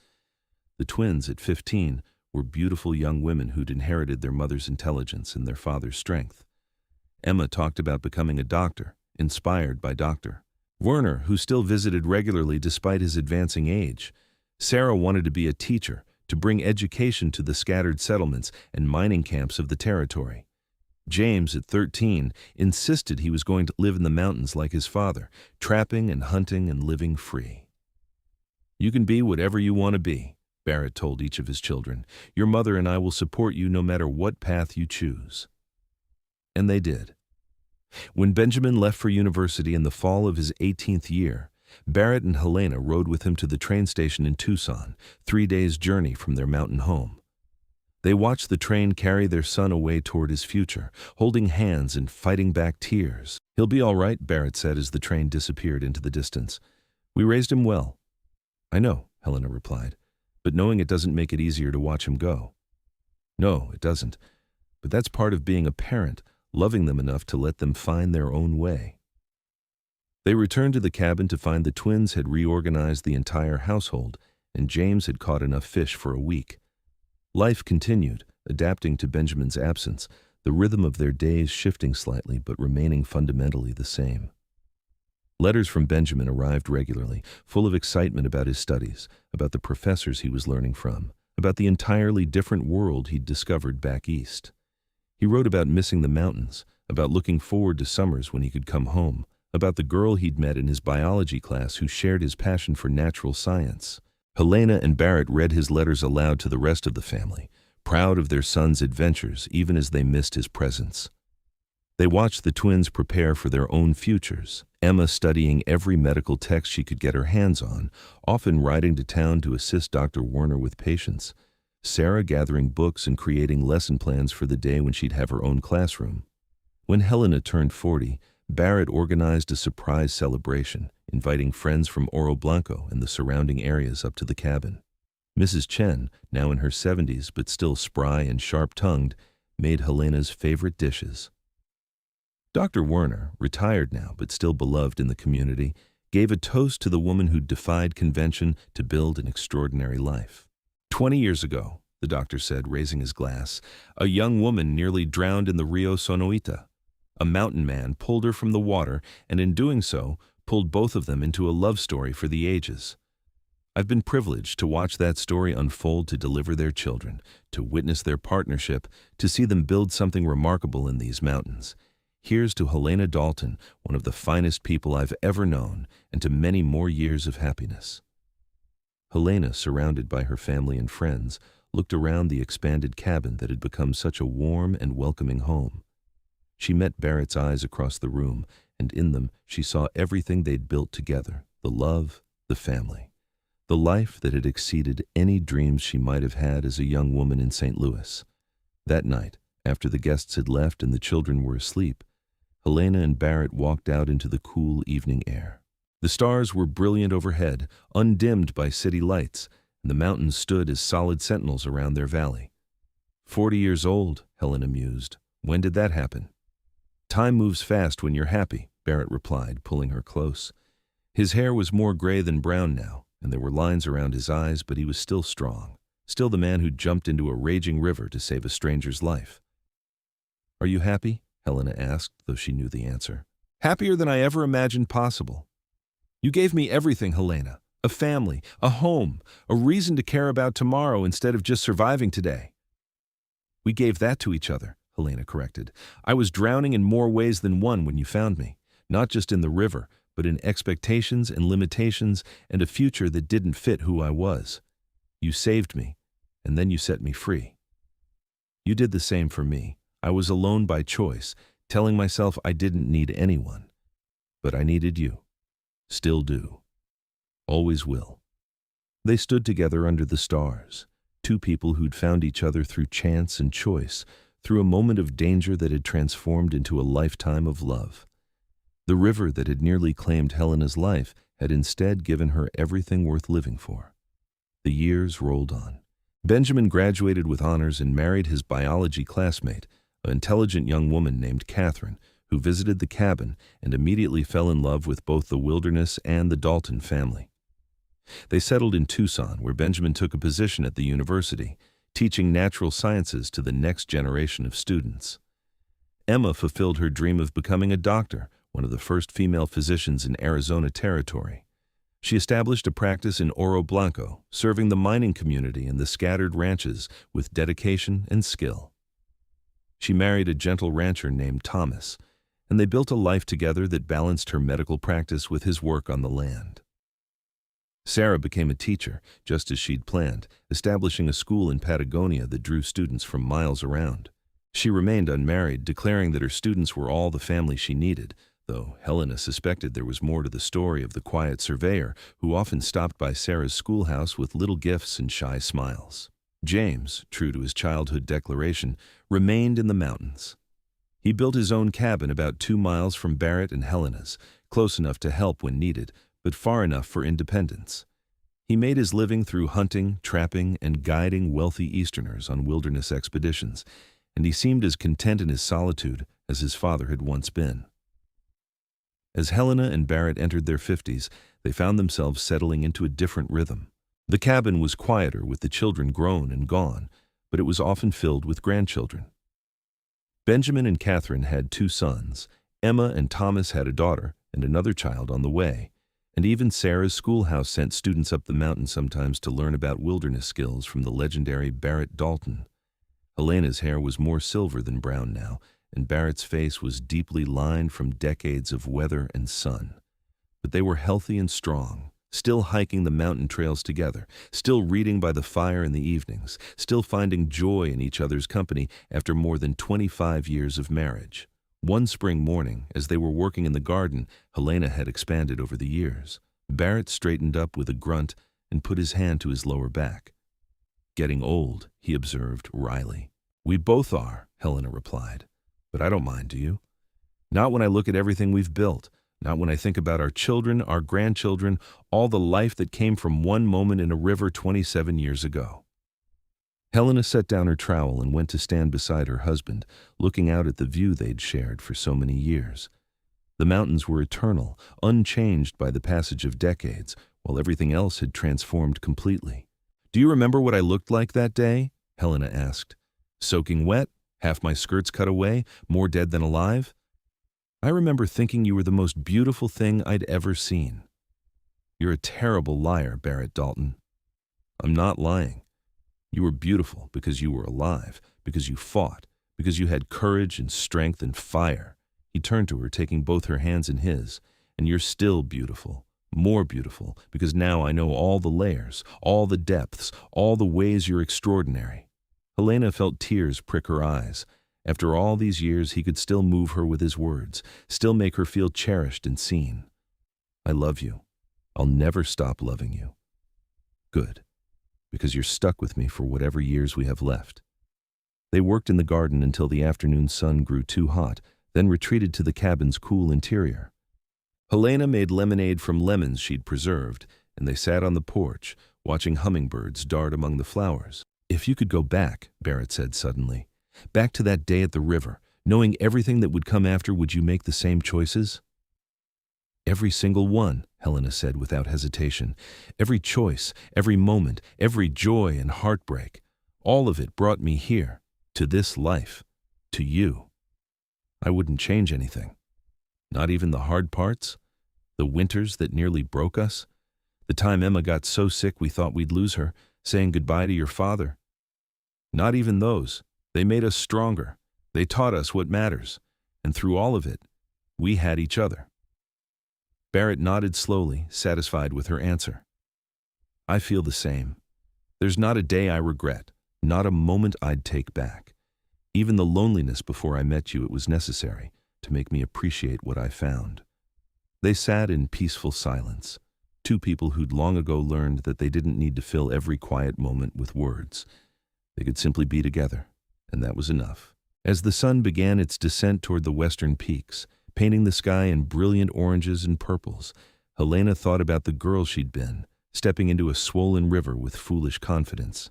The twins, at 15, were beautiful young women who'd inherited their mother's intelligence and their father's strength. Emma talked about becoming a doctor, inspired by Dr. Werner, who still visited regularly despite his advancing age. Sarah wanted to be a teacher, to bring education to the scattered settlements and mining camps of the territory. James, at 13, insisted he was going to live in the mountains like his father, trapping and hunting and living free. "You can be whatever you want to be," Barrett told each of his children. "Your mother and I will support you no matter what path you choose." And they did. When Benjamin left for university in the fall of his 18th year, Barrett and Helena rode with him to the train station in Tucson, 3 days' journey from their mountain home. They watched the train carry their son away toward his future, holding hands and fighting back tears. "He'll be all right," Barrett said as the train disappeared into the distance. "We raised him well." "I know," Helena replied, "but knowing it doesn't make it easier to watch him go." "No, it doesn't. But that's part of being a parent, loving them enough to let them find their own way." They returned to the cabin to find the twins had reorganized the entire household, and James had caught enough fish for a week. Life continued, adapting to Benjamin's absence, the rhythm of their days shifting slightly but remaining fundamentally the same. Letters from Benjamin arrived regularly, full of excitement about his studies, about the professors he was learning from, about the entirely different world he'd discovered back east. He wrote about missing the mountains, about looking forward to summers when he could come home, about the girl he'd met in his biology class who shared his passion for natural science. Helena and Barrett read his letters aloud to the rest of the family, proud of their son's adventures even as they missed his presence. They watched the twins prepare for their own futures, Emma studying every medical text she could get her hands on, often riding to town to assist Dr. Warner with patients, Sarah gathering books and creating lesson plans for the day when she'd have her own classroom. When Helena turned 40, Barrett organized a surprise celebration, inviting friends from Oro Blanco and the surrounding areas up to the cabin. Mrs. Chen, now in her 70s but still spry and sharp-tongued, made Helena's favorite dishes. Dr. Werner, retired now but still beloved in the community, gave a toast to the woman who defied convention to build an extraordinary life. 20 years ago, the doctor said, raising his glass, a young woman nearly drowned in the Rio Sonoita. A mountain man pulled her from the water and in doing so, pulled both of them into a love story for the ages. I've been privileged to watch that story unfold to deliver their children, to witness their partnership, to see them build something remarkable in these mountains. Here's to Helena Dalton, one of the finest people I've ever known, and to many more years of happiness. Helena, surrounded by her family and friends, looked around the expanded cabin that had become such a warm and welcoming home. She met Barrett's eyes across the room, and in them she saw everything they'd built together, the love, the family, the life that had exceeded any dreams she might have had as a young woman in St. Louis. That night, after the guests had left and the children were asleep, Helena and Barrett walked out into the cool evening air. The stars were brilliant overhead, undimmed by city lights, and the mountains stood as solid sentinels around their valley. 40 years old, Helena mused. When did that happen? Time moves fast when you're happy, Barrett replied, pulling her close. His hair was more gray than brown now, and there were lines around his eyes, but he was still strong, still the man who jumped into a raging river to save a stranger's life. Are you happy? Helena asked, though she knew the answer. Happier than I ever imagined possible. You gave me everything, Helena. A family, a home, a reason to care about tomorrow instead of just surviving today. We gave that to each other, Helena corrected. I was drowning in more ways than one when you found me, not just in the river, but in expectations and limitations and a future that didn't fit who I was. You saved me, and then you set me free. You did the same for me. I was alone by choice, telling myself I didn't need anyone. But I needed you. Still do. Always will. They stood together under the stars, two people who'd found each other through chance and choice, through a moment of danger that had transformed into a lifetime of love. The river that had nearly claimed Helena's life had instead given her everything worth living for. The years rolled on. Benjamin graduated with honors and married his biology classmate, an intelligent young woman named Catherine, who visited the cabin and immediately fell in love with both the wilderness and the Dalton family. They settled in Tucson, where Benjamin took a position at the university, teaching natural sciences to the next generation of students. Emma fulfilled her dream of becoming a doctor, one of the first female physicians in Arizona Territory. She established a practice in Oro Blanco, serving the mining community and the scattered ranches with dedication and skill. She married a gentle rancher named Thomas, and they built a life together that balanced her medical practice with his work on the land. Sarah became a teacher, just as she'd planned, establishing a school in Patagonia that drew students from miles around. She remained unmarried, declaring that her students were all the family she needed, though Helena suspected there was more to the story of the quiet surveyor who often stopped by Sarah's schoolhouse with little gifts and shy smiles. James, true to his childhood declaration, remained in the mountains. He built his own cabin about 2 miles from Barrett and Helena's, close enough to help when needed, but far enough for independence. He made his living through hunting, trapping, and guiding wealthy Easterners on wilderness expeditions, and he seemed as content in his solitude as his father had once been. As Helena and Barrett entered their 50s, they found themselves settling into a different rhythm. The cabin was quieter with the children grown and gone, but it was often filled with grandchildren. Benjamin and Catherine had 2 sons. Emma and Thomas had a daughter and another child on the way. And even Sarah's schoolhouse sent students up the mountain sometimes to learn about wilderness skills from the legendary Barrett Dalton. Helena's hair was more silver than brown now, and Barrett's face was deeply lined from decades of weather and sun. But they were healthy and strong, still hiking the mountain trails together, still reading by the fire in the evenings, still finding joy in each other's company after more than 25 years of marriage. One spring morning, as they were working in the garden Helena had expanded over the years, Barrett straightened up with a grunt and put his hand to his lower back. "Getting old," he observed wryly. "We both are," Helena replied. "But I don't mind, do you? Not when I look at everything we've built. Not when I think about our children, our grandchildren, all the life that came from one moment in a river 27 years ago." Helena set down her trowel and went to stand beside her husband, looking out at the view they'd shared for so many years. The mountains were eternal, unchanged by the passage of decades, while everything else had transformed completely. "Do you remember what I looked like that day?" Helena asked. "Soaking wet, half my skirts cut away, more dead than alive? I remember thinking you were the most beautiful thing I'd ever seen." "You're a terrible liar, Barrett Dalton." "I'm not lying. You were beautiful because you were alive, because you fought, because you had courage and strength and fire." He turned to her, taking both her hands in his. "And you're still beautiful, more beautiful, because now I know all the layers, all the depths, all the ways you're extraordinary." Helena felt tears prick her eyes. After all these years, he could still move her with his words, still make her feel cherished and seen. "I love you. I'll never stop loving you." "Good, because you're stuck with me for whatever years we have left." They worked in the garden until the afternoon sun grew too hot, then retreated to the cabin's cool interior. Helena made lemonade from lemons she'd preserved, and they sat on the porch, watching hummingbirds dart among the flowers. "If you could go back," Barrett said suddenly, "back to that day at the river, knowing everything that would come after, would you make the same choices?" "Every single one," Helena said without hesitation. "Every choice, every moment, every joy and heartbreak. All of it brought me here, to this life, to you. I wouldn't change anything. Not even the hard parts? The winters that nearly broke us? The time Emma got so sick we thought we'd lose her, saying goodbye to your father? Not even those. They made us stronger. They taught us what matters. And through all of it, we had each other." Barrett nodded slowly, satisfied with her answer. "I feel the same. There's not a day I regret, not a moment I'd take back. Even the loneliness before I met you, it was necessary to make me appreciate what I found." They sat in peaceful silence, 2 people who'd long ago learned that they didn't need to fill every quiet moment with words. They could simply be together, and that was enough. As the sun began its descent toward the western peaks, painting the sky in brilliant oranges and purples, Helena thought about the girl she'd been, stepping into a swollen river with foolish confidence.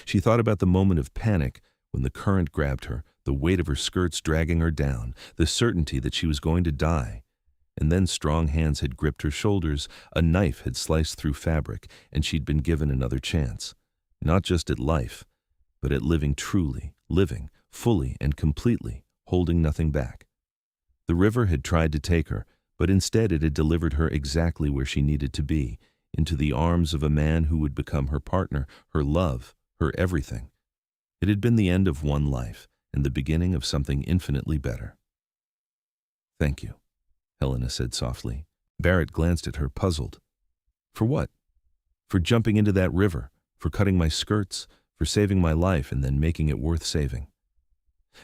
She thought about the moment of panic when the current grabbed her, the weight of her skirts dragging her down, the certainty that she was going to die. And then strong hands had gripped her shoulders, a knife had sliced through fabric, and she'd been given another chance. Not just at life, but at living truly, living fully and completely, holding nothing back. The river had tried to take her, but instead it had delivered her exactly where she needed to be, into the arms of a man who would become her partner, her love, her everything. It had been the end of one life, and the beginning of something infinitely better. "Thank you," Helena said softly. Barrett glanced at her, puzzled. "For what?" "For jumping into that river, for cutting my skirts, for saving my life and then making it worth saving."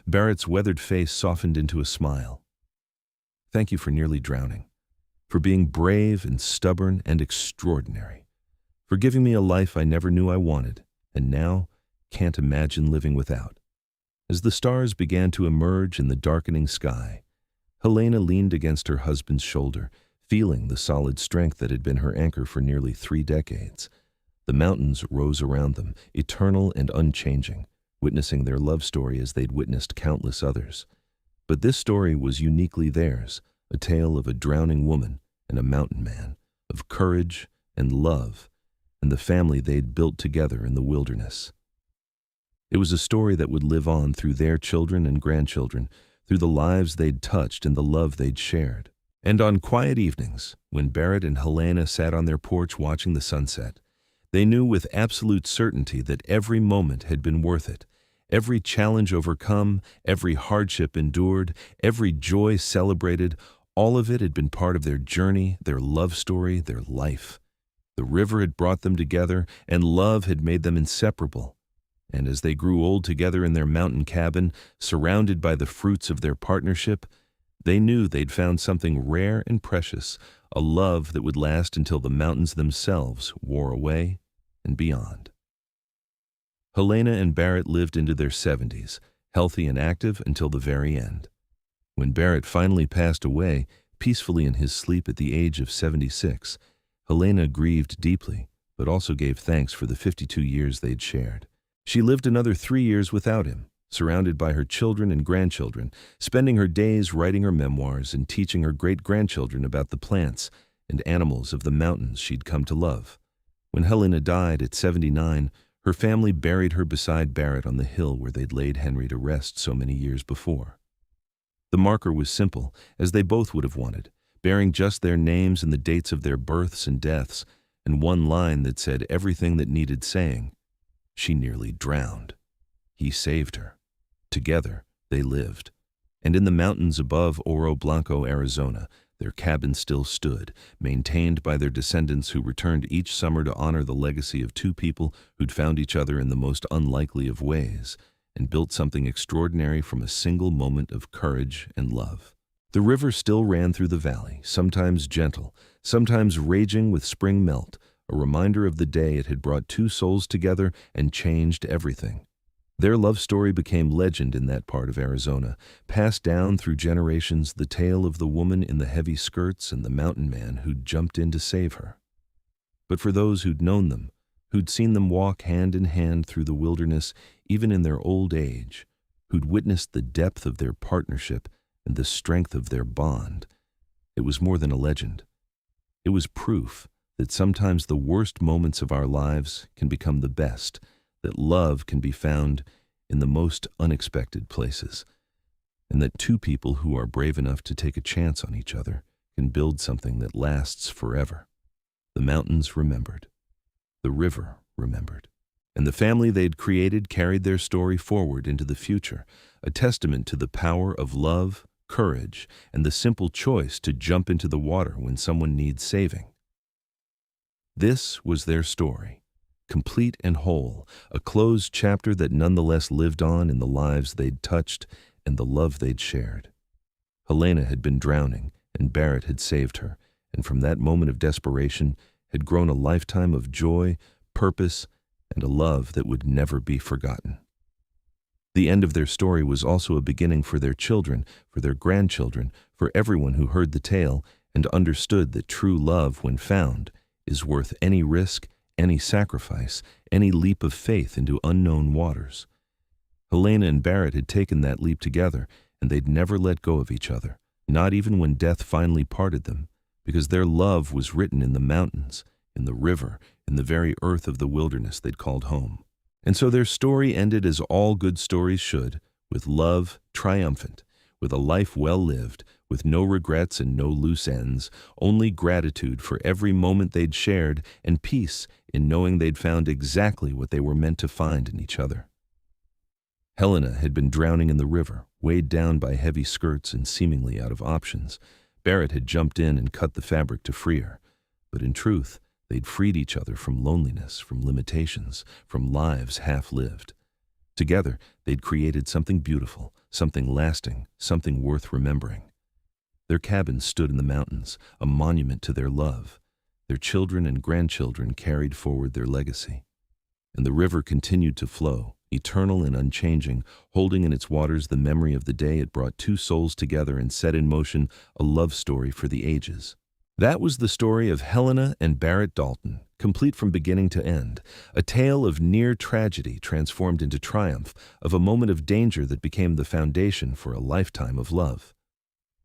Barrett's weathered face softened into a smile. "Thank you for nearly drowning, for being brave and stubborn and extraordinary, for giving me a life I never knew I wanted, and now can't imagine living without." As the stars began to emerge in the darkening sky, Helena leaned against her husband's shoulder, feeling the solid strength that had been her anchor for nearly 3 decades. The mountains rose around them, eternal and unchanging, witnessing their love story as they'd witnessed countless others. But this story was uniquely theirs, a tale of a drowning woman and a mountain man, of courage and love, and the family they'd built together in the wilderness. It was a story that would live on through their children and grandchildren, through the lives they'd touched and the love they'd shared. And on quiet evenings, when Barrett and Helena sat on their porch watching the sunset, they knew with absolute certainty that every moment had been worth it. Every challenge overcome, every hardship endured, every joy celebrated, all of it had been part of their journey, their love story, their life. The river had brought them together, and love had made them inseparable. And as they grew old together in their mountain cabin, surrounded by the fruits of their partnership, they knew they'd found something rare and precious, a love that would last until the mountains themselves wore away and beyond. Helena and Barrett lived into their 70s, healthy and active until the very end. When Barrett finally passed away, peacefully in his sleep at the age of 76, Helena grieved deeply, but also gave thanks for the 52 years they'd shared. She lived another 3 years without him, surrounded by her children and grandchildren, spending her days writing her memoirs and teaching her great-grandchildren about the plants and animals of the mountains she'd come to love. When Helena died at 79, her family buried her beside Barrett on the hill where they'd laid Henry to rest so many years before. The marker was simple, as they both would have wanted, bearing just their names and the dates of their births and deaths, and one line that said everything that needed saying. She nearly drowned. He saved her. Together, they lived. And in the mountains above Oro Blanco, Arizona, their cabin still stood, maintained by their descendants who returned each summer to honor the legacy of two people who'd found each other in the most unlikely of ways, and built something extraordinary from a single moment of courage and love. The river still ran through the valley, sometimes gentle, sometimes raging with spring melt, a reminder of the day it had brought two souls together and changed everything. Their love story became legend in that part of Arizona, passed down through generations, the tale of the woman in the heavy skirts and the mountain man who'd jumped in to save her. But for those who'd known them, who'd seen them walk hand in hand through the wilderness even in their old age, who'd witnessed the depth of their partnership and the strength of their bond, it was more than a legend. It was proof that sometimes the worst moments of our lives can become the best, that love can be found in the most unexpected places, and that two people who are brave enough to take a chance on each other can build something that lasts forever. The mountains remembered. The river remembered. And the family they'd created carried their story forward into the future, a testament to the power of love, courage, and the simple choice to jump into the water when someone needs saving. This was their story, complete and whole, a closed chapter that nonetheless lived on in the lives they'd touched and the love they'd shared. Helena had been drowning, and Barrett had saved her, and from that moment of desperation had grown a lifetime of joy, purpose, and a love that would never be forgotten. The end of their story was also a beginning for their children, for their grandchildren, for everyone who heard the tale and understood that true love, when found, is worth any risk, any sacrifice, any leap of faith into unknown waters. Helena and Barrett had taken that leap together, and they'd never let go of each other, not even when death finally parted them, because their love was written in the mountains, in the river, in the very earth of the wilderness they'd called home. And so their story ended as all good stories should, with love triumphant, with a life well lived, with no regrets and no loose ends, only gratitude for every moment they'd shared, and peace in knowing they'd found exactly what they were meant to find in each other. Helena had been drowning in the river, weighed down by heavy skirts and seemingly out of options. Barrett had jumped in and cut the fabric to free her. But in truth, they'd freed each other from loneliness, from limitations, from lives half-lived. Together, they'd created something beautiful, something lasting, something worth remembering. Their cabin stood in the mountains, a monument to their love. Their children and grandchildren carried forward their legacy. And the river continued to flow, eternal and unchanging, holding in its waters the memory of the day it brought two souls together and set in motion a love story for the ages. That was the story of Helena and Barrett Dalton, complete from beginning to end, a tale of near tragedy transformed into triumph, of a moment of danger that became the foundation for a lifetime of love.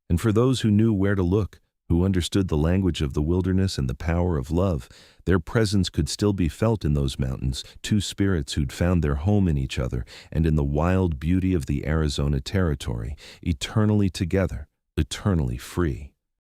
And for those who knew where to look, who understood the language of the wilderness and the power of love. Their presence could still be felt in those mountains, two spirits who'd found their home in each other and in the wild beauty of the Arizona territory, eternally together, eternally free.